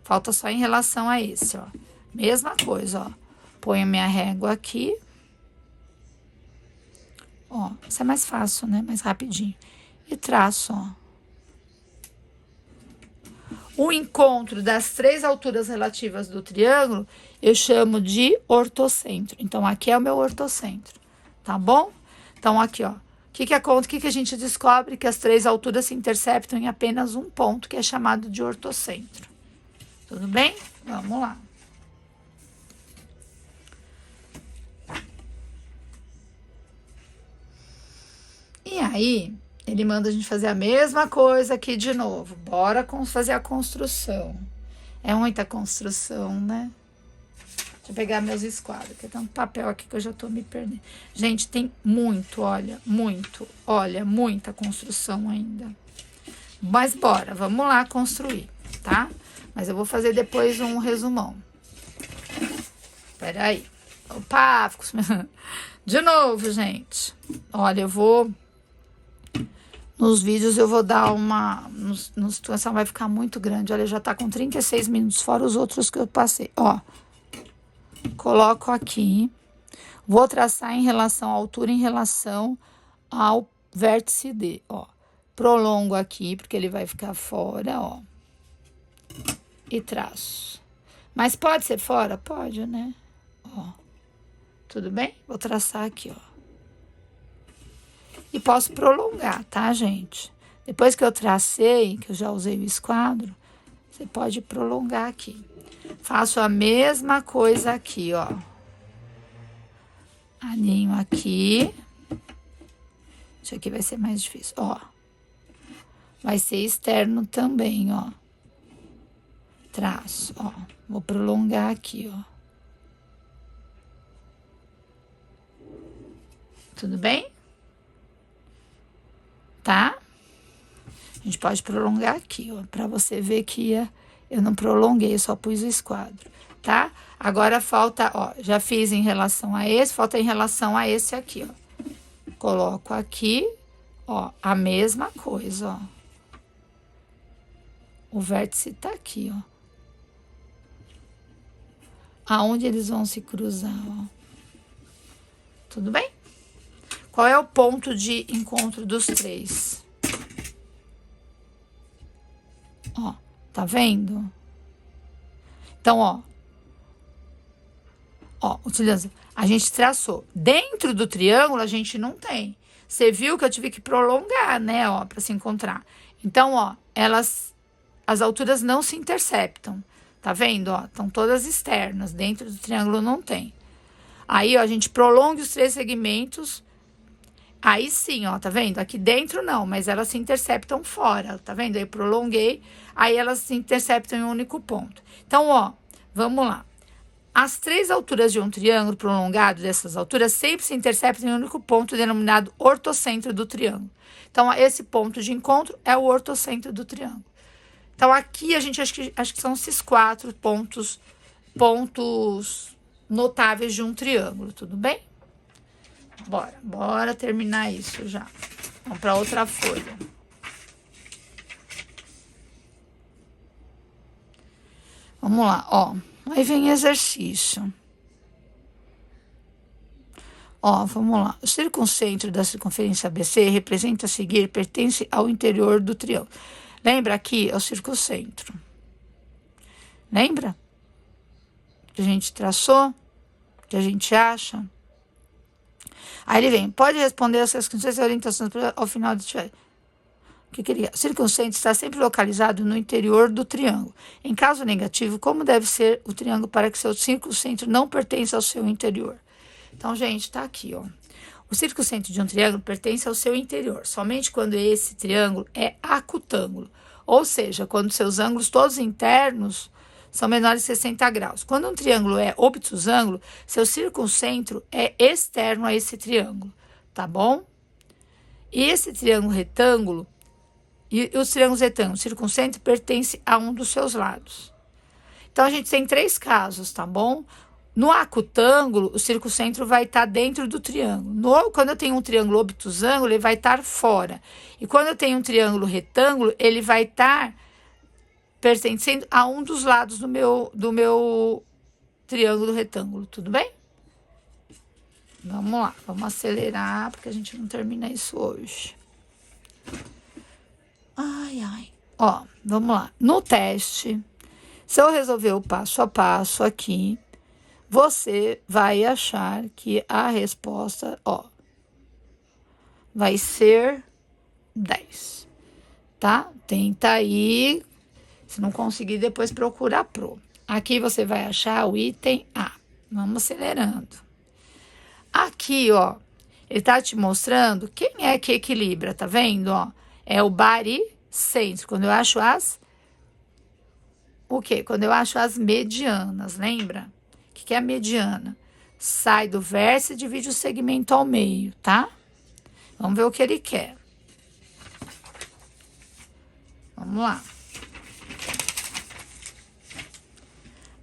Falta só em relação a esse, ó. Mesma coisa, ó. Ponho minha régua aqui. Ó, isso é mais fácil, né? Mais rapidinho. E traço, ó. O encontro das 3 alturas relativas do triângulo, eu chamo de ortocentro. Então, aqui é o meu ortocentro, tá bom? Então, aqui, ó. O que a gente descobre? Que as 3 alturas se interceptam em apenas um ponto, que é chamado de ortocentro. Tudo bem? Vamos lá. E aí, ele manda a gente fazer a mesma coisa aqui de novo. Bora fazer a construção. É muita construção, né? Deixa eu pegar meus esquadros, que tem um papel aqui que eu já tô me perdendo. Gente, tem muito, olha, muita construção ainda. Mas bora, vamos lá construir, tá? Mas eu vou fazer depois um resumão. Peraí. Opa, de novo, gente. Olha, eu vou... Nos vídeos eu vou dar uma... No situação vai ficar muito grande. Olha, já tá com 36 minutos, fora os outros que eu passei. Ó, coloco aqui. Vou traçar em relação à altura, em relação ao vértice D, ó. Prolongo aqui, porque ele vai ficar fora, ó. E traço. Mas pode ser fora? Pode, né? Ó. Tudo bem? Vou traçar aqui, ó. E posso prolongar, tá, gente? Depois que eu tracei, que eu já usei o esquadro, você pode prolongar aqui. Faço a mesma coisa aqui, ó. Alinho aqui. Isso aqui vai ser mais difícil, ó. Vai ser externo também, ó. Traço, ó. Vou prolongar aqui, ó. Tudo bem? Tá? A gente pode prolongar aqui, ó, pra você ver que eu não prolonguei, eu só pus o esquadro, tá? Agora falta, ó, já fiz em relação a esse, falta em relação a esse aqui, ó. Coloco aqui, ó, a mesma coisa, ó. O vértice tá aqui, ó. Aonde eles vão se cruzar, ó. Tudo bem? Qual é o ponto de encontro dos 3? Ó, tá vendo? Então, ó, utilizando, a gente traçou. Dentro do triângulo, a gente não tem. Você viu que eu tive que prolongar, né, ó, pra se encontrar. Então, ó, as alturas não se interceptam. Tá vendo, ó? Estão todas externas. Dentro do triângulo não tem. Aí, ó, a gente prolonga os 3 segmentos. Aí sim, ó, tá vendo? Aqui dentro não, mas elas se interceptam fora, tá vendo? Aí prolonguei, aí elas se interceptam em um único ponto. Então, ó, vamos lá. As 3 alturas de um triângulo prolongado dessas alturas sempre se interceptam em um único ponto denominado ortocentro do triângulo. Então, ó, esse ponto de encontro é o ortocentro do triângulo. Então, aqui a gente acho que são esses 4 pontos notáveis de um triângulo, tudo bem? Bora terminar isso já. Vamos para outra folha. Vamos lá, ó. Aí vem exercício. Ó, vamos lá. O circuncentro da circunferência ABC representa a seguir, pertence ao interior do triângulo. Lembra aqui? É o circuncentro. Lembra? Que a gente traçou? Que a gente acha? Aí ele vem, pode responder essas questões e orientações ao final do que queria. O circuncentro está sempre localizado no interior do triângulo. Em caso negativo, como deve ser o triângulo para que seu circuncentro não pertença ao seu interior? Então, gente, tá aqui, ó. O circuncentro de um triângulo pertence ao seu interior, somente quando esse triângulo é acutângulo, ou seja, quando seus ângulos todos internos são menores de 60 graus. Quando um triângulo é obtusângulo, seu circuncentro é externo a esse triângulo, tá bom? E esse triângulo retângulo, e os triângulos retângulos, circuncentro pertence a um dos seus lados. Então, a gente tem 3 casos, tá bom? No acutângulo, o circuncentro vai estar dentro do triângulo. Quando eu tenho um triângulo obtusângulo, ele vai estar fora. E quando eu tenho um triângulo retângulo, ele vai estar pertencendo a um dos lados do meu triângulo retângulo, tudo bem? Vamos lá, vamos acelerar, porque a gente não termina isso hoje. Ai, ai. Ó, vamos lá. No teste, se eu resolver o passo a passo aqui, você vai achar que a resposta, ó, vai ser 10, tá? Tenta aí, se não conseguir, depois procura a Pro. Aqui você vai achar o item A. Vamos acelerando. Aqui, ó, ele tá te mostrando quem é que equilibra, tá vendo, ó? É o baricentro. Quando eu acho o quê? Quando eu acho as medianas, lembra? O que é a mediana? Sai do vértice e divide o segmento ao meio, tá? Vamos ver o que ele quer. Vamos lá.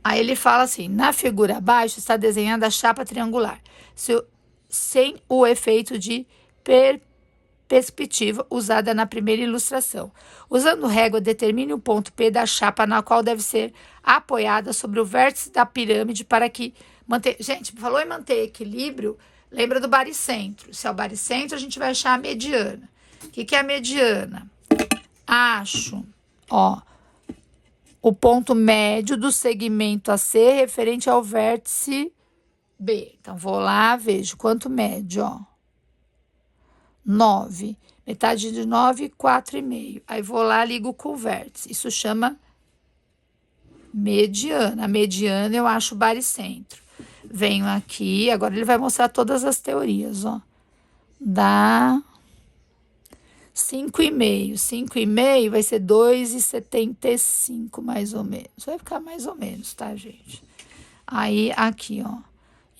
Aí ele fala assim, na figura abaixo está desenhada a chapa triangular, sem o efeito de perspectiva usada na primeira ilustração. Usando régua, determine o ponto P da chapa na qual deve ser apoiada sobre o vértice da pirâmide para que manter... Gente, falou em manter equilíbrio, lembra do baricentro. Se é o baricentro, a gente vai achar a mediana. O que é a mediana? Acho, ó, o ponto médio do segmento AC referente ao vértice B. Então, vou lá, vejo quanto mede, ó. 9. Metade de 9, 4,5. Aí, vou lá, ligo com o vértice. Isso chama mediana. A mediana eu acho o baricentro. Venho aqui, agora ele vai mostrar todas as teorias, ó. Dá 5,5. 5,5 vai ser 2,75, mais ou menos. Vai ficar mais ou menos, tá, gente? Aí, aqui, ó,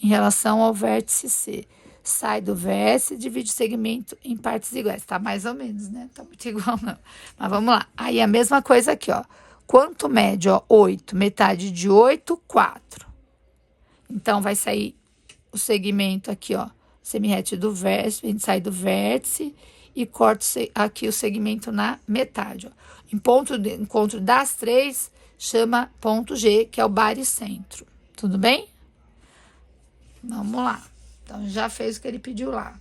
em relação ao vértice C. Sai do vértice e divide o segmento em partes iguais. Tá mais ou menos, né? Tá muito igual, não. Mas vamos lá. Aí, a mesma coisa aqui, ó. Quanto mede, ó? 8. Metade de 8, 4. Então, vai sair o segmento aqui, ó. Semirrete do vértice, a gente sai do vértice e corta aqui o segmento na metade, ó. Em ponto de encontro das três, chama ponto G, que é o baricentro. Tudo bem? Vamos lá. Então, já fez o que ele pediu lá.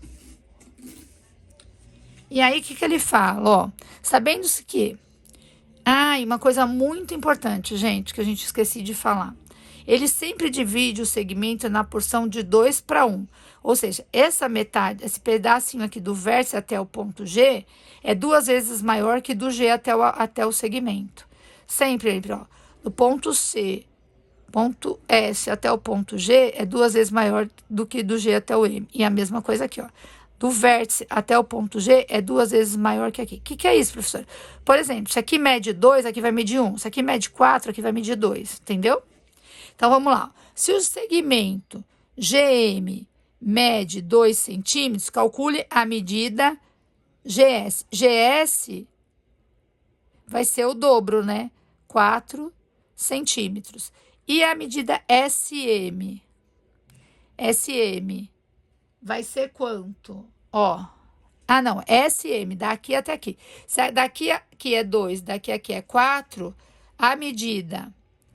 E aí, o que ele fala? Ó, sabendo-se que... Ah, e uma coisa muito importante, gente, que a gente esqueci de falar. Ele sempre divide o segmento na porção de 2 para 1. Ou seja, essa metade, esse pedacinho aqui do vértice até o ponto G, é 2 vezes maior que do G até o segmento. Sempre, ó, do ponto C, ponto S até o ponto G, é 2 vezes maior do que do G até o M. E a mesma coisa aqui, ó. Do vértice até o ponto G é 2 vezes maior que aqui. O que é isso, professor? Por exemplo, se aqui mede 2, aqui vai medir 1. Se aqui mede 4, aqui vai medir 2. Entendeu? Então, vamos lá. Se o segmento GM mede 2 centímetros, calcule a medida GS. GS vai ser o dobro, né? 4 centímetros. E a medida SM? SM vai ser quanto? Ó. Ah, não. SM, daqui até aqui. Se daqui aqui é 2, daqui aqui é 4, a medida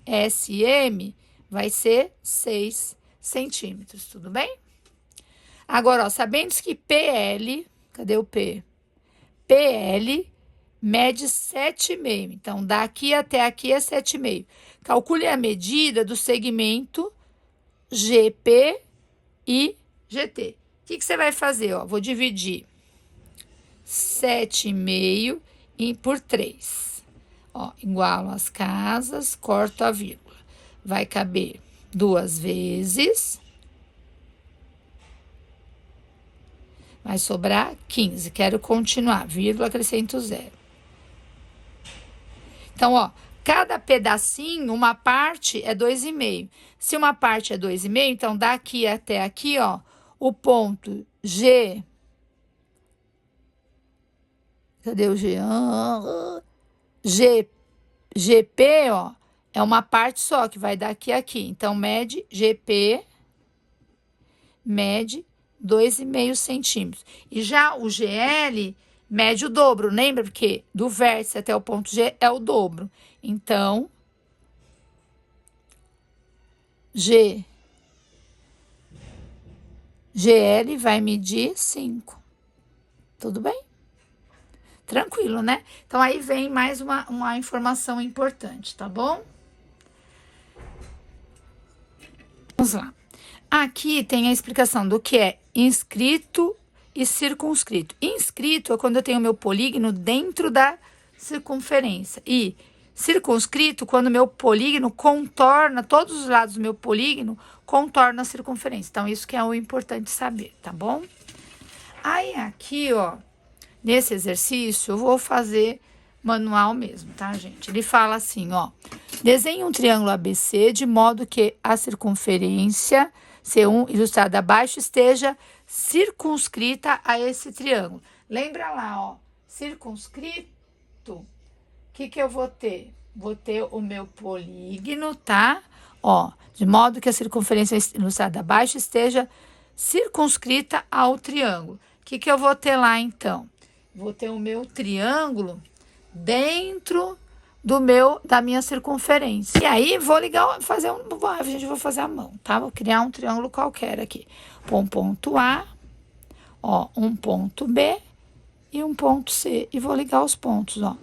SM vai ser 6 centímetros, tudo bem? Agora, ó, sabendo que PL, cadê o P? PL mede 7,5. Então, daqui até aqui é 7,5. Calcule a medida do segmento GP e GT. O que você vai fazer? Ó, vou dividir 7,5 por 3. Ó, igualo as casas, corto a vírgula. Vai caber 2 vezes. Vai sobrar 15. Quero continuar. Vírgula, acrescento 0. Então, ó, cada pedacinho, uma parte é 2,5. Se uma parte é 2,5, então daqui até aqui, ó, o ponto G. Cadê o G? GP, ó, é uma parte só, que vai daqui a aqui. Então, mede GP, mede 2,5 centímetros. E já o GL mede o dobro, lembra? Porque do vértice até o ponto G é o dobro. Então, GL vai medir 5. Tudo bem? Tranquilo, né? Então, aí vem mais uma informação importante, tá bom? Vamos lá. Aqui tem a explicação do que é inscrito e circunscrito. Inscrito é quando eu tenho meu polígono dentro da circunferência. E circunscrito, quando meu polígono contorna, todos os lados do meu polígono contorna a circunferência. Então, isso que é o importante saber, tá bom? Aí, aqui, ó, nesse exercício, eu vou fazer manual mesmo, tá, gente? Ele fala assim, ó, desenhe um triângulo ABC de modo que a circunferência C1 ilustrada abaixo esteja circunscrita a esse triângulo. Lembra lá, ó, circunscrito, o que eu vou ter? Vou ter o meu polígono, tá? Ó, de modo que a circunferência ilustrada abaixo esteja circunscrita ao triângulo. O que eu vou ter lá, então? Vou ter o meu triângulo dentro da minha circunferência. E aí, vou ligar, a gente vai fazer a mão, tá? Vou criar um triângulo qualquer aqui. Um ponto A, ó, um ponto B e um ponto C. E vou ligar os pontos, ó.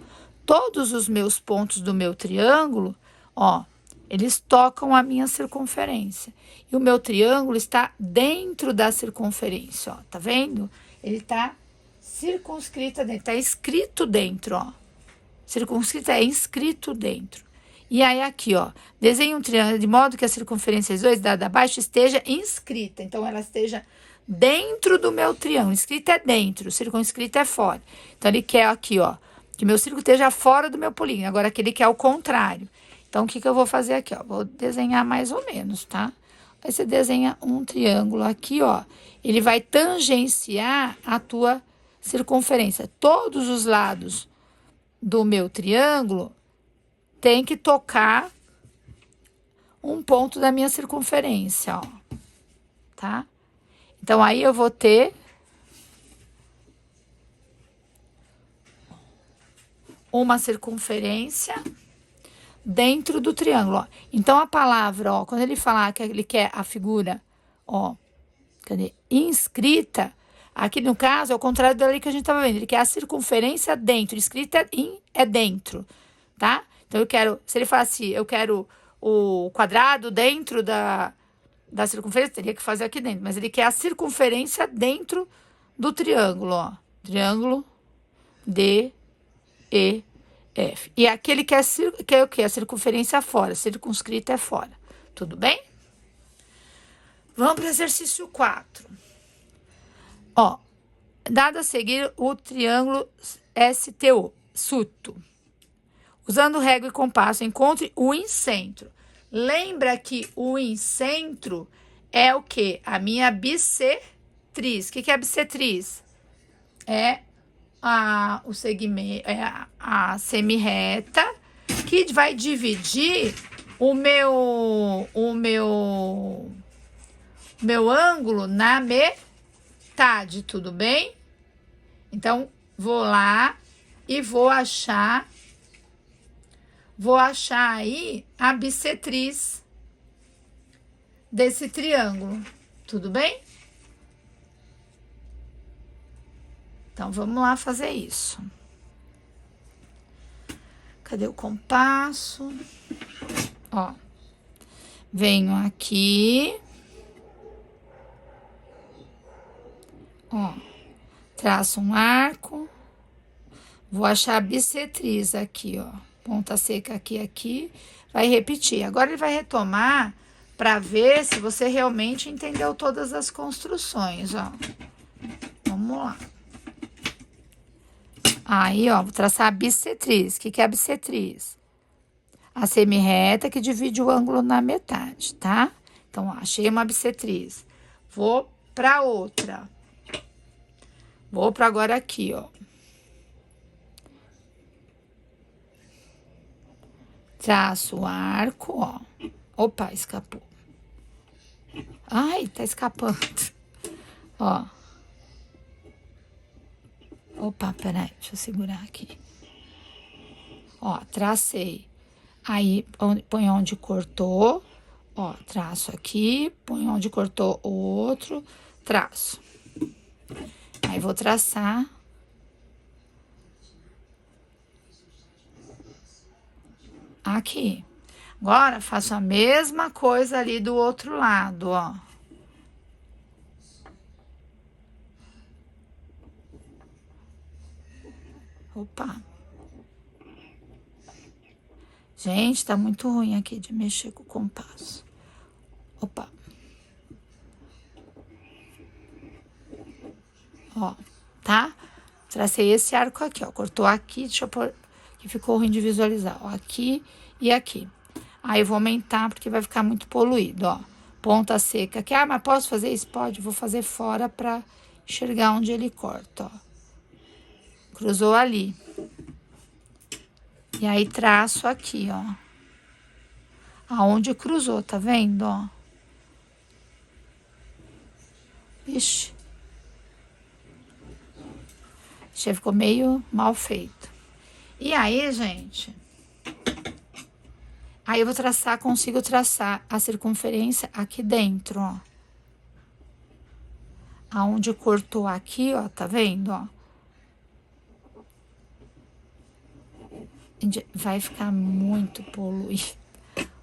Todos os meus pontos do meu triângulo, ó, eles tocam a minha circunferência. E o meu triângulo está dentro da circunferência, ó. Tá vendo? Ele tá circunscrito dentro, tá escrito dentro, ó. Circunscrito é inscrito dentro. E aí, aqui, ó, desenhe um triângulo de modo que a circunferência 2 dada abaixo esteja inscrita. Então, ela esteja dentro do meu triângulo. Inscrita é dentro, circunscrita é fora. Então, ele quer aqui, ó, que meu círculo esteja fora do meu polígono. Agora, aqui ele quer o contrário. Então, o que eu vou fazer aqui, ó? Vou desenhar mais ou menos, tá? Aí, você desenha um triângulo aqui, ó. Ele vai tangenciar a tua circunferência. Todos os lados do meu triângulo tem que tocar um ponto da minha circunferência, ó, tá? Então, aí eu vou ter uma circunferência dentro do triângulo, ó. Então, a palavra, ó, quando ele falar que ele quer a figura, ó, cadê? Inscrita, aqui no caso é o contrário dali que a gente tava vendo, ele quer a circunferência dentro, inscrita é dentro, tá? Então, eu quero, se ele falar assim, eu quero o quadrado dentro da circunferência, teria que fazer aqui dentro, mas ele quer a circunferência dentro do triângulo, ó. Triângulo D, E, F. E aqui ele quer o quê? A circunferência fora, circunscrita é fora. Tudo bem? Vamos para o exercício 4. Ó, dado a seguir o triângulo STO, SUTO. Usando régua e compasso, encontre o incentro. Lembra que o incentro é o quê? A minha bissetriz. O que é a bissetriz? É o segmento, é a semirreta que vai dividir o meu ângulo na metade, tudo bem? Então, vou lá e vou achar aí a bissetriz desse triângulo, tudo bem? Então, vamos lá fazer isso. Cadê o compasso? Ó, venho aqui. Ó, traço um arco. Vou achar a bissetriz aqui, ó. Ponta seca aqui. Vai repetir. Agora, ele vai retomar para ver se você realmente entendeu todas as construções, ó. Vamos lá. Aí, ó, vou traçar a bissetriz. O que é a bissetriz? A semirreta que divide o ângulo na metade, tá? Então, ó, achei uma bissetriz. Vou para outra. Vou para agora aqui, ó. Traço o arco, ó. Opa, escapou. Ai, tá escapando. Ó. Opa, peraí, deixa eu segurar aqui. Ó, tracei. Aí, põe onde cortou. Ó, traço aqui, põe onde cortou o outro, traço. Aí, vou traçar. Aqui. Agora, faço a mesma coisa ali do outro lado, ó. Opa. Gente, tá muito ruim aqui de mexer com o compasso. Opa. Ó, tá? Tracei esse arco aqui, ó. Cortou aqui, deixa eu pôr... Que ficou ruim de visualizar, ó. Aqui e aqui. Aí, eu vou aumentar, porque vai ficar muito poluído, ó. Ponta seca aqui. Ah, mas posso fazer isso? Pode. Vou fazer fora pra enxergar onde ele corta, ó. Cruzou ali. E aí, traço aqui, ó. Aonde cruzou, tá vendo, ó? Ixi. Já ficou meio mal feito. E aí, gente... Aí, eu vou traçar, consigo traçar a circunferência aqui dentro, ó. Aonde cortou aqui, ó, tá vendo, ó? Vai ficar muito poluído.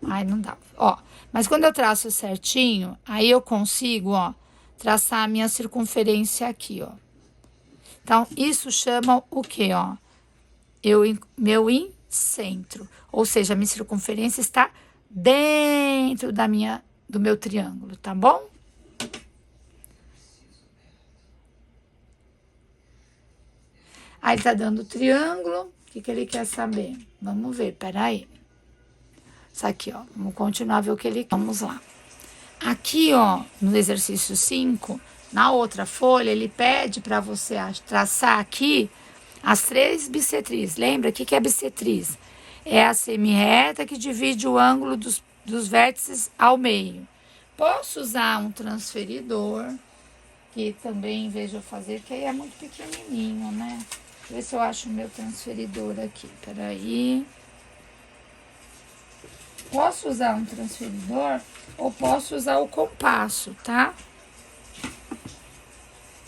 Ai, não dá. Ó, mas quando eu traço certinho, aí eu consigo, ó, traçar a minha circunferência aqui, ó. Então, isso chama o quê, ó? Meu incentro. Ou seja, a minha circunferência está dentro do meu triângulo, tá bom? Aí, ele tá dando o triângulo. O que ele quer saber? Vamos ver, peraí. Isso aqui, ó. Vamos continuar a ver o que ele quer. Vamos lá. Aqui, ó, no exercício 5, na outra folha, ele pede para você traçar aqui as 3 bissetrizes. Lembra? O que é bissetriz? É a semirreta que divide o ângulo dos vértices ao meio. Posso usar um transferidor, que também, em vez de eu fazer, que aí é muito pequenininho, né? Deixa eu ver se eu acho o meu transferidor aqui. Peraí. Posso usar um transferidor ou posso usar o compasso, tá?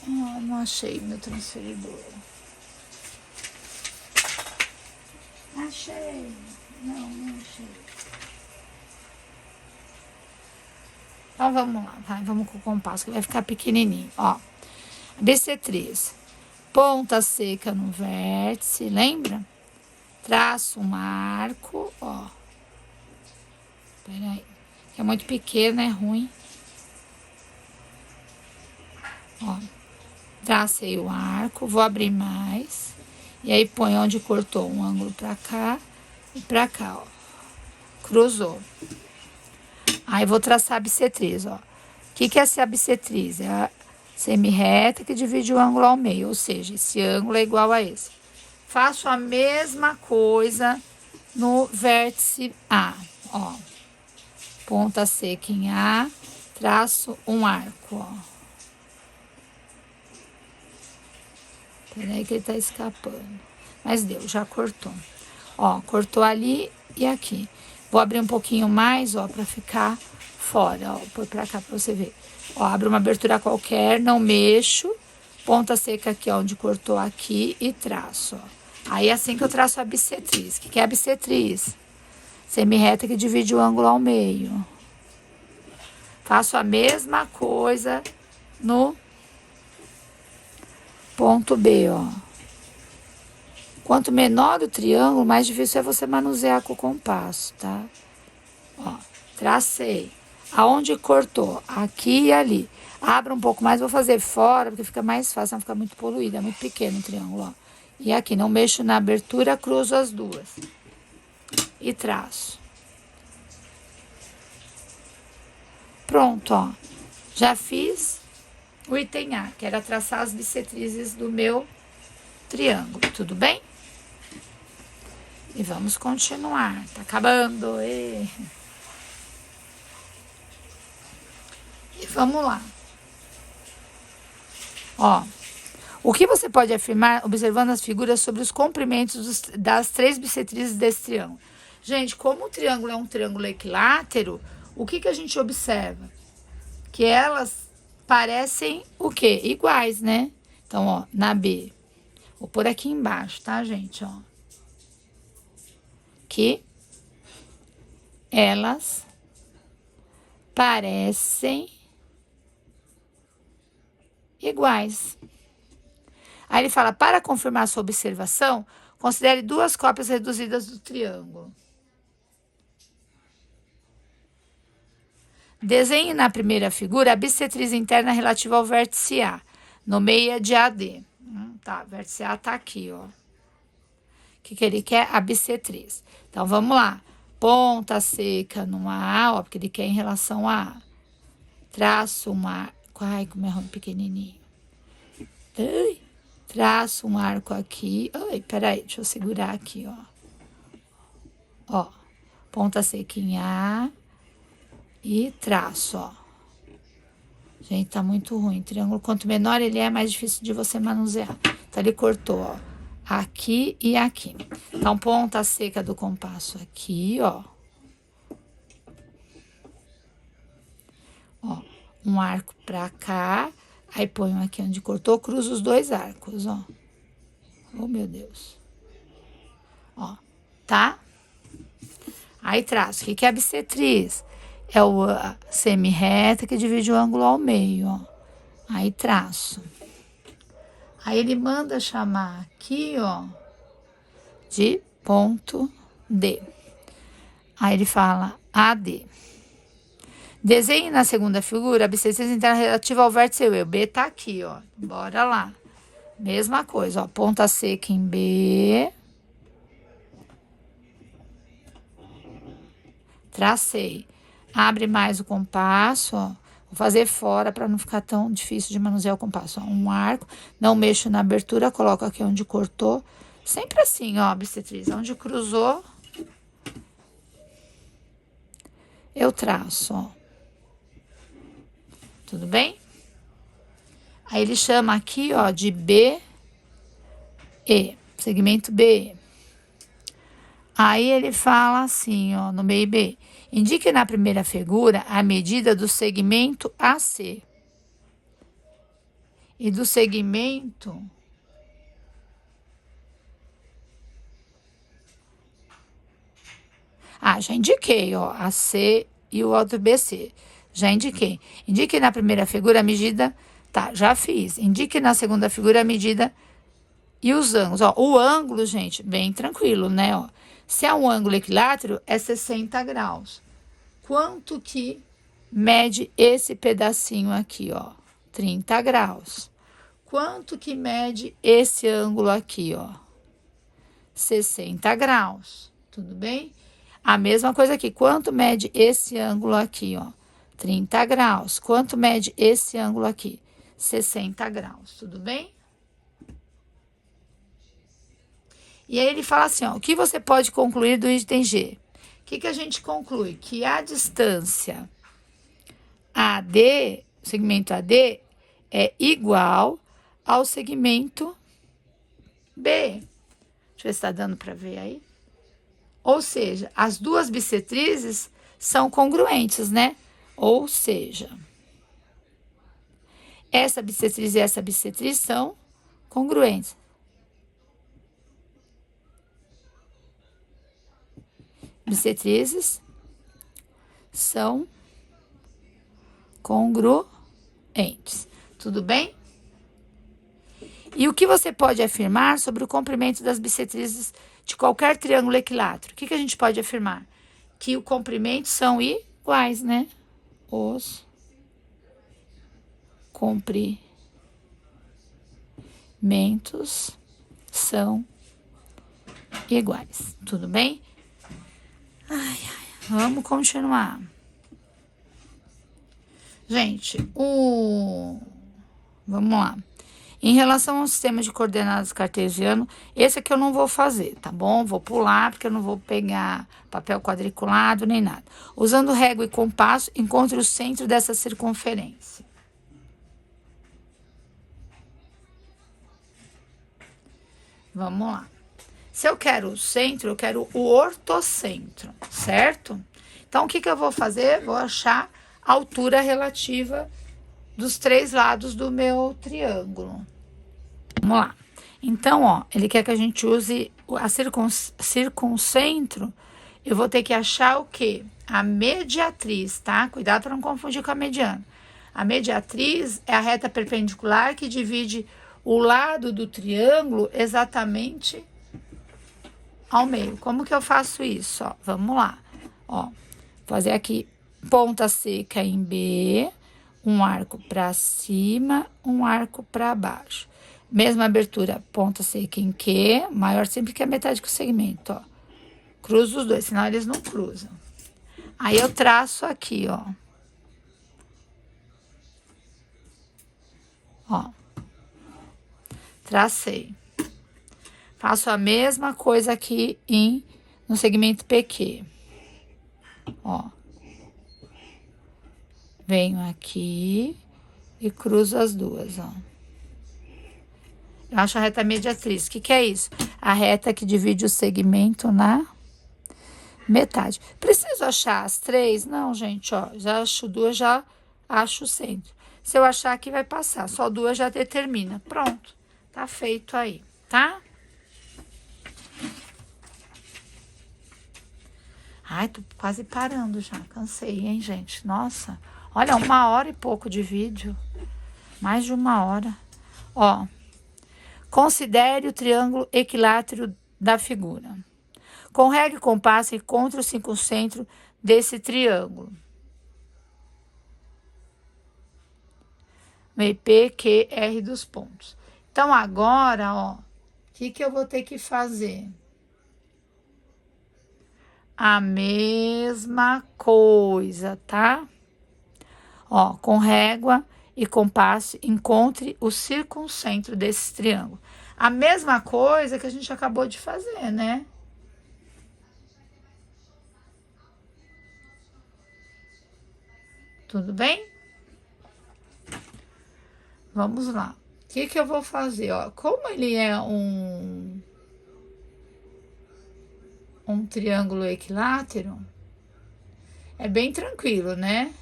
Ah, não achei meu transferidor. Achei. Não achei. Então, vamos lá. Vai, vamos com o compasso, que vai ficar pequenininho. Ó, bissetriz. Ponta seca no vértice, lembra? Traço um arco, ó. Peraí, que é muito pequeno, é ruim. Ó, tracei o arco, vou abrir mais. E aí, põe onde cortou um ângulo pra cá e pra cá, ó. Cruzou. Aí, vou traçar a bissetriz, ó. O que é essa bissetriz? É a semirreta que divide o ângulo ao meio, ou seja, esse ângulo é igual a esse. Faço a mesma coisa no vértice A, ó. Ponta seca em A, traço um arco, ó. Peraí que ele tá escapando. Mas deu, já cortou. Ó, cortou ali e aqui. Vou abrir um pouquinho mais, ó, pra ficar fora, ó. Põe pra cá pra você ver. Ó, abro uma abertura qualquer, não mexo. Ponta seca aqui, ó, onde cortou aqui e traço, ó. Aí, assim que eu traço a bissetriz. O que é a bissetriz? Semirreta que divide o ângulo ao meio. Faço a mesma coisa no ponto B, ó. Quanto menor o triângulo, mais difícil é você manusear com o compasso, tá? Ó, tracei. Aonde cortou? Aqui e ali. Abra um pouco mais, vou fazer fora, porque fica mais fácil, não fica muito poluído, é muito pequeno o triângulo, ó. E aqui, não mexo na abertura, cruzo as duas. E traço. Pronto, ó. Já fiz o item A, que era traçar as bissetrizes do meu triângulo, tudo bem? E vamos continuar, tá acabando. E vamos lá. Ó, O que você pode afirmar observando as figuras sobre os comprimentos das três bissetrizes desse triângulo? Gente, como o triângulo é um triângulo equilátero, o que a gente observa? Que elas parecem o quê? Iguais, né? Então, ó, na B. Vou pôr aqui embaixo, tá, gente? Ó. Que elas parecem iguais. Aí ele fala, para confirmar sua observação, considere duas cópias reduzidas do triângulo. Desenhe na primeira figura a bissetriz interna relativa ao vértice A. Nomeia de AD. Tá, vértice A tá aqui, ó. O que ele quer? A bissetriz. Então, vamos lá. Ponta seca numa A, ó, porque ele quer em relação a A. Traço uma... Ai, como é ruim, pequenininho. Ai. Traço um arco aqui. Ai, peraí, deixa eu segurar aqui, ó. Ó, ponta seca em A e traço, ó. Gente, tá muito ruim. Triângulo, quanto menor ele é, mais difícil de você manusear. Então, ele cortou, ó, aqui e aqui. Então, ponta seca do compasso aqui, ó. Ó, um arco pra cá. Aí, ponho aqui onde cortou, cruzo os dois arcos, ó. Oh, meu Deus. Ó, tá? Aí, traço. O que é a bissetriz? É a semi-reta que divide o ângulo ao meio, ó. Aí, traço. Aí, ele manda chamar aqui, ó, de ponto D. Aí, ele fala AD. Desenhe na segunda figura a bissetriz interna relativa ao vértice E. O B tá aqui, ó. Bora lá. Mesma coisa, ó. Ponta seca em B. Tracei. Abre mais o compasso, ó. Vou fazer fora para não ficar tão difícil de manusear o compasso. Ó. Um arco. Não mexo na abertura, coloco aqui onde cortou. Sempre assim, ó, bissetriz. Onde cruzou, eu traço, ó. Tudo bem? Aí, ele chama aqui, ó, de BE. Segmento BE. Aí, ele fala assim, ó, no meio B. Indique na primeira figura a medida do segmento AC. E do segmento... Ah, já indiquei, ó, AC e o outro BC. Já indiquei. Indique na primeira figura a medida... Tá, já fiz. Indique na segunda figura a medida e os ângulos. Ó, o ângulo, gente, bem tranquilo, né? Ó. Se é um ângulo equilátero, é 60 graus. Quanto que mede esse pedacinho aqui, ó? 30 graus. Quanto que mede esse ângulo aqui, ó? 60 graus. Tudo bem? A mesma coisa aqui. Quanto mede esse ângulo aqui, ó? 30 graus. Quanto mede esse ângulo aqui? 60 graus. Tudo bem? E aí ele fala assim, ó, o que você pode concluir do item G? O que a gente conclui? Que a distância AD, o segmento AD, é igual ao segmento B. Deixa eu ver se está dando para ver aí. Ou seja, as duas bissetrizes são congruentes, né? Ou seja, essa bissetriz e essa bissetriz são congruentes. Bissetrizes são congruentes. Tudo bem? E o que você pode afirmar sobre o comprimento das bissetrizes de qualquer triângulo equilátero? O que a gente pode afirmar? Que o comprimento são iguais, né? Os comprimentos são iguais. Tudo bem? Vamos continuar. Gente, vamos lá. Em relação ao sistema de coordenadas cartesiano, esse aqui eu não vou fazer, tá bom? Vou pular, porque eu não vou pegar papel quadriculado nem nada. Usando régua e compasso, encontre o centro dessa circunferência. Vamos lá. Se eu quero o centro, eu quero o ortocentro, certo? Então, o que eu vou fazer? Vou achar a altura relativa dos 3 lados do meu triângulo. Vamos lá. Então, ó, ele quer que a gente use a circuncentro. Eu vou ter que achar o quê? A mediatriz, tá? Cuidado para não confundir com a mediana. A mediatriz é a reta perpendicular que divide o lado do triângulo exatamente ao meio. Como que eu faço isso? Ó, vamos lá. Ó, fazer aqui ponta seca em B, um arco para cima, um arco para baixo. Mesma abertura, ponta seca em Q, maior sempre que a metade do segmento, ó. Cruzo os dois, senão eles não cruzam. Aí eu traço aqui, ó. Ó. Tracei. Faço a mesma coisa aqui no segmento PQ. Ó. Venho aqui e cruzo as duas, ó. Eu acho a reta mediatriz. O que é isso? A reta que divide o segmento na metade. Preciso achar as 3? Não, gente, ó. Já acho 2, já acho o centro. Se eu achar aqui, vai passar. Só 2 já determina. Pronto. Tá feito aí, tá? Ai, tô quase parando já. Cansei, hein, gente? Nossa. Olha, 1h e pouco de vídeo. Mais de 1h. Ó. Considere o triângulo equilátero da figura. Com régua e compasso, encontre o circuncentro desse triângulo. No P, Q, R dos pontos. Então, agora, ó, o que eu vou ter que fazer? A mesma coisa, tá? Ó, com régua e compasso, encontre o circuncentro desse triângulo. A mesma coisa que a gente acabou de fazer, né? Tudo bem? Vamos lá. O que eu vou fazer? Ó, como ele é um triângulo equilátero, é bem tranquilo, né?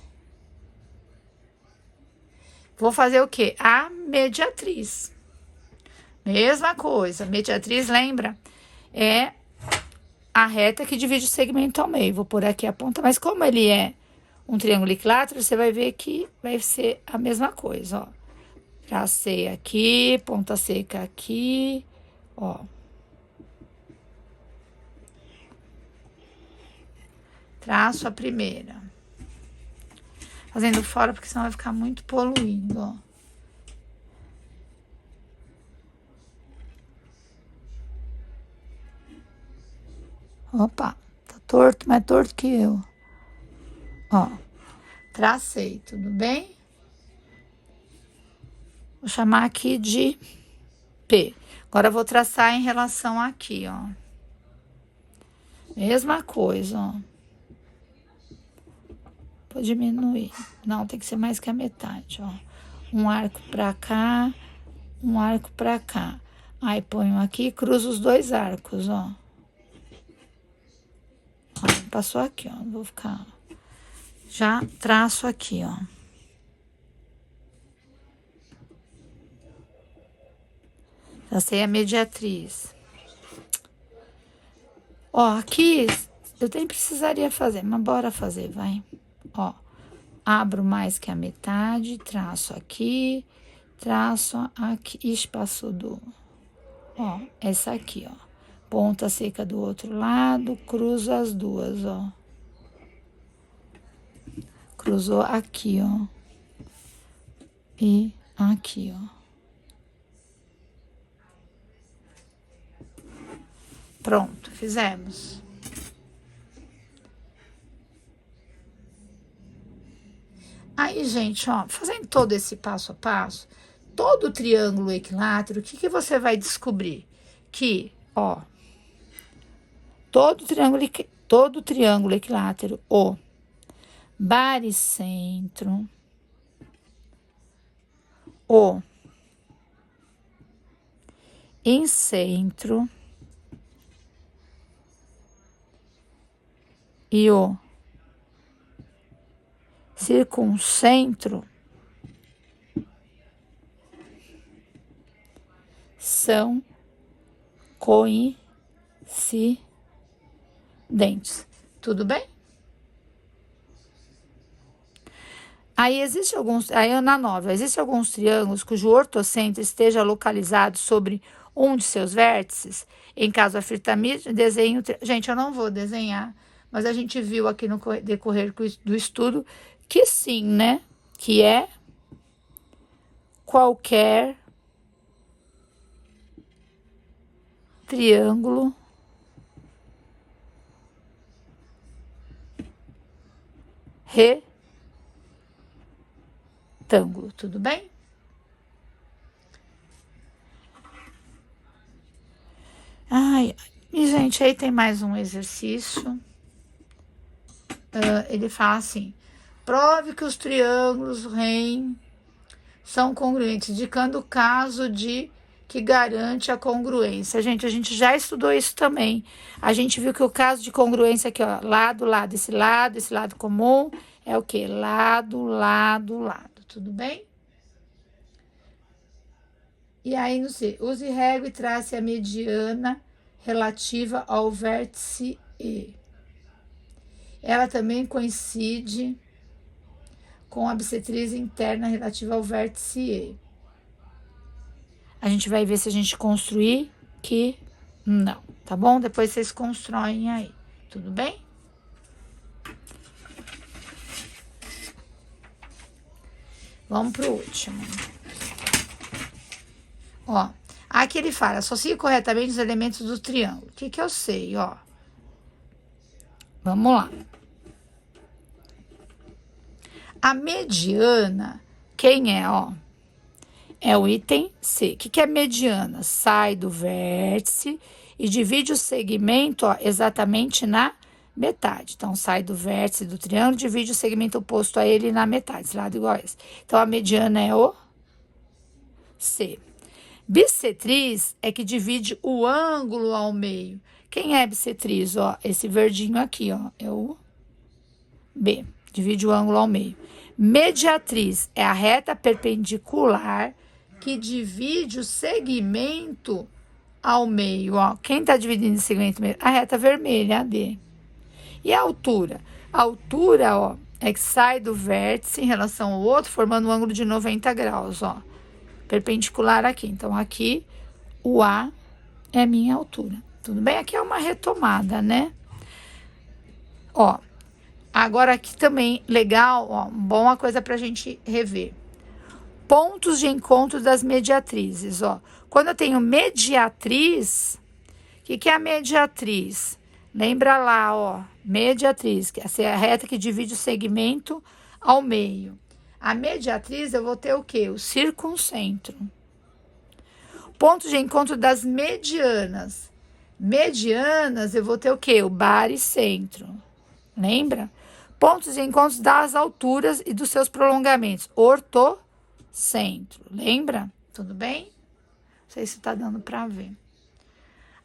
Vou fazer o quê? A mediatriz. Mesma coisa. Mediatriz, lembra? É a reta que divide o segmento ao meio. Vou pôr aqui a ponta, mas como ele é um triângulo equilátero, você vai ver que vai ser a mesma coisa, ó. Tracei aqui, ponta seca aqui, ó. Traço a primeira. Fazendo fora, porque senão vai ficar muito poluído, ó. Opa, tá torto, mais torto que eu. Ó, tracei, tudo bem? Vou chamar aqui de P. Agora, eu vou traçar em relação aqui, ó. Mesma coisa, ó. Vou diminuir. Não, tem que ser mais que a metade, ó. Um arco pra cá, um arco pra cá. Aí, ponho aqui e cruzo os 2 arcos, ó. Ó, passou aqui, ó. Vou ficar... Já traço aqui, ó. Tracei a mediatriz. Ó, aqui eu nem precisaria fazer, mas bora fazer, vai. Ó, abro mais que a metade, traço aqui, Ixi, passou do... Ó, essa aqui, ó. Ponta seca do outro lado, cruzo as duas, ó. Cruzou aqui, ó. E aqui, ó. Pronto, fizemos. Aí, gente, ó, fazendo todo esse passo a passo, todo triângulo equilátero, o que você vai descobrir? Que, ó, todo triângulo equilátero, o baricentro, o incentro e o circuncentro são coincidentes. Tudo bem? Aí na 9, existem alguns triângulos cujo ortocentro esteja localizado sobre um de seus vértices. Em caso afirmativo, desenho. Gente, eu não vou desenhar, mas a gente viu aqui no decorrer do estudo que sim, né? Que é qualquer triângulo retângulo, tudo bem? Ai, e gente, aí tem mais um exercício. Ele fala assim: prove que os triângulos REM são congruentes, indicando o caso de que garante a congruência. Gente, a gente já estudou isso também. A gente viu que o caso de congruência aqui, ó, lado, lado, esse lado comum é o quê? Lado, lado, lado, tudo bem? E aí, não sei, use régua e trace a mediana relativa ao vértice E. Ela também coincide com a bissetriz interna relativa ao vértice E. A gente vai ver se a gente construir que não, tá bom? Depois vocês constroem aí, tudo bem? Vamos pro último. Ó, aqui ele fala, associe corretamente os elementos do triângulo. O que eu sei, ó? Vamos lá. A mediana, quem é, ó? É o item C. O que é mediana? Sai do vértice e divide o segmento, ó, exatamente na metade. Então, sai do vértice do triângulo, divide o segmento oposto a ele na metade, esse lado igual a esse. Então, a mediana é o C. Bissetriz é que divide o ângulo ao meio. Quem é bissetriz? Ó, esse verdinho aqui, ó, é o B. Divide o ângulo ao meio. Mediatriz é a reta perpendicular que divide o segmento ao meio, ó. Quem tá dividindo o segmento meio? A reta vermelha, a D. E a altura? A altura, ó, é que sai do vértice em relação ao outro, formando um ângulo de 90 graus, ó. Perpendicular aqui. Então, aqui, o A é minha altura. Tudo bem? Aqui é uma retomada, né? Ó, agora aqui também, legal, ó, boa coisa pra gente rever. Pontos de encontro das mediatrizes, ó. Quando eu tenho mediatriz, o que é a mediatriz? Lembra lá, ó, mediatriz, que é a reta que divide o segmento ao meio. A mediatriz, eu vou ter o quê? O circuncentro. Pontos de encontro das medianas. Medianas, eu vou ter o quê? O baricentro. Lembra? Pontos de encontro das alturas e dos seus prolongamentos. Ortocentro. Lembra? Tudo bem? Não sei se tá dando para ver.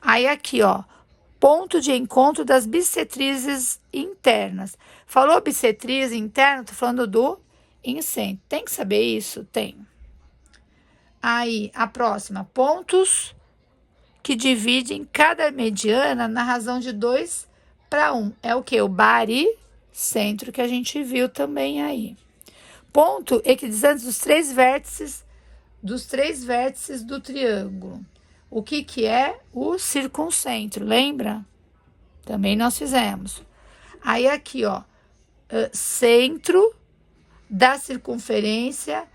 Aí aqui, ó. Ponto de encontro das bissetrizes internas. Falou bissetriz interna? Tô falando do incentro. Tem que saber isso? Tem. Aí, a próxima. Pontos que dividem cada mediana na razão de 2 para 1. É o que? O baricentro que a gente viu também aí. Ponto equidistante dos três vértices do triângulo. O que é? O circuncentro, lembra? Também nós fizemos. Aí aqui, ó, centro da circunferência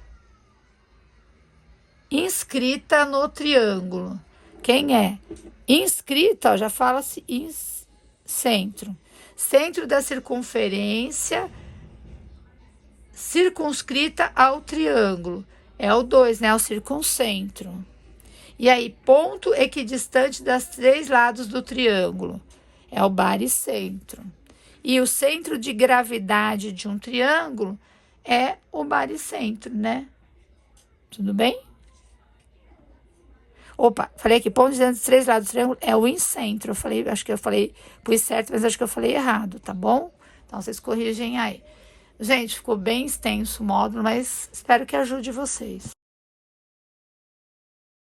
inscrita no triângulo. Quem é? Inscrita, ó, já fala-se centro. Centro da circunferência circunscrita ao triângulo. É o 2, né? O circuncentro. E aí, ponto equidistante das 3 lados do triângulo. É o baricentro. E o centro de gravidade de um triângulo é o baricentro, né? Tudo bem? Opa, falei aqui, ponto de dos 3 lados do triângulo é o incentro. Acho que eu falei, pus certo, mas acho que eu falei errado, tá bom? Então, vocês corrigem aí. Gente, ficou bem extenso o módulo, mas espero que ajude vocês.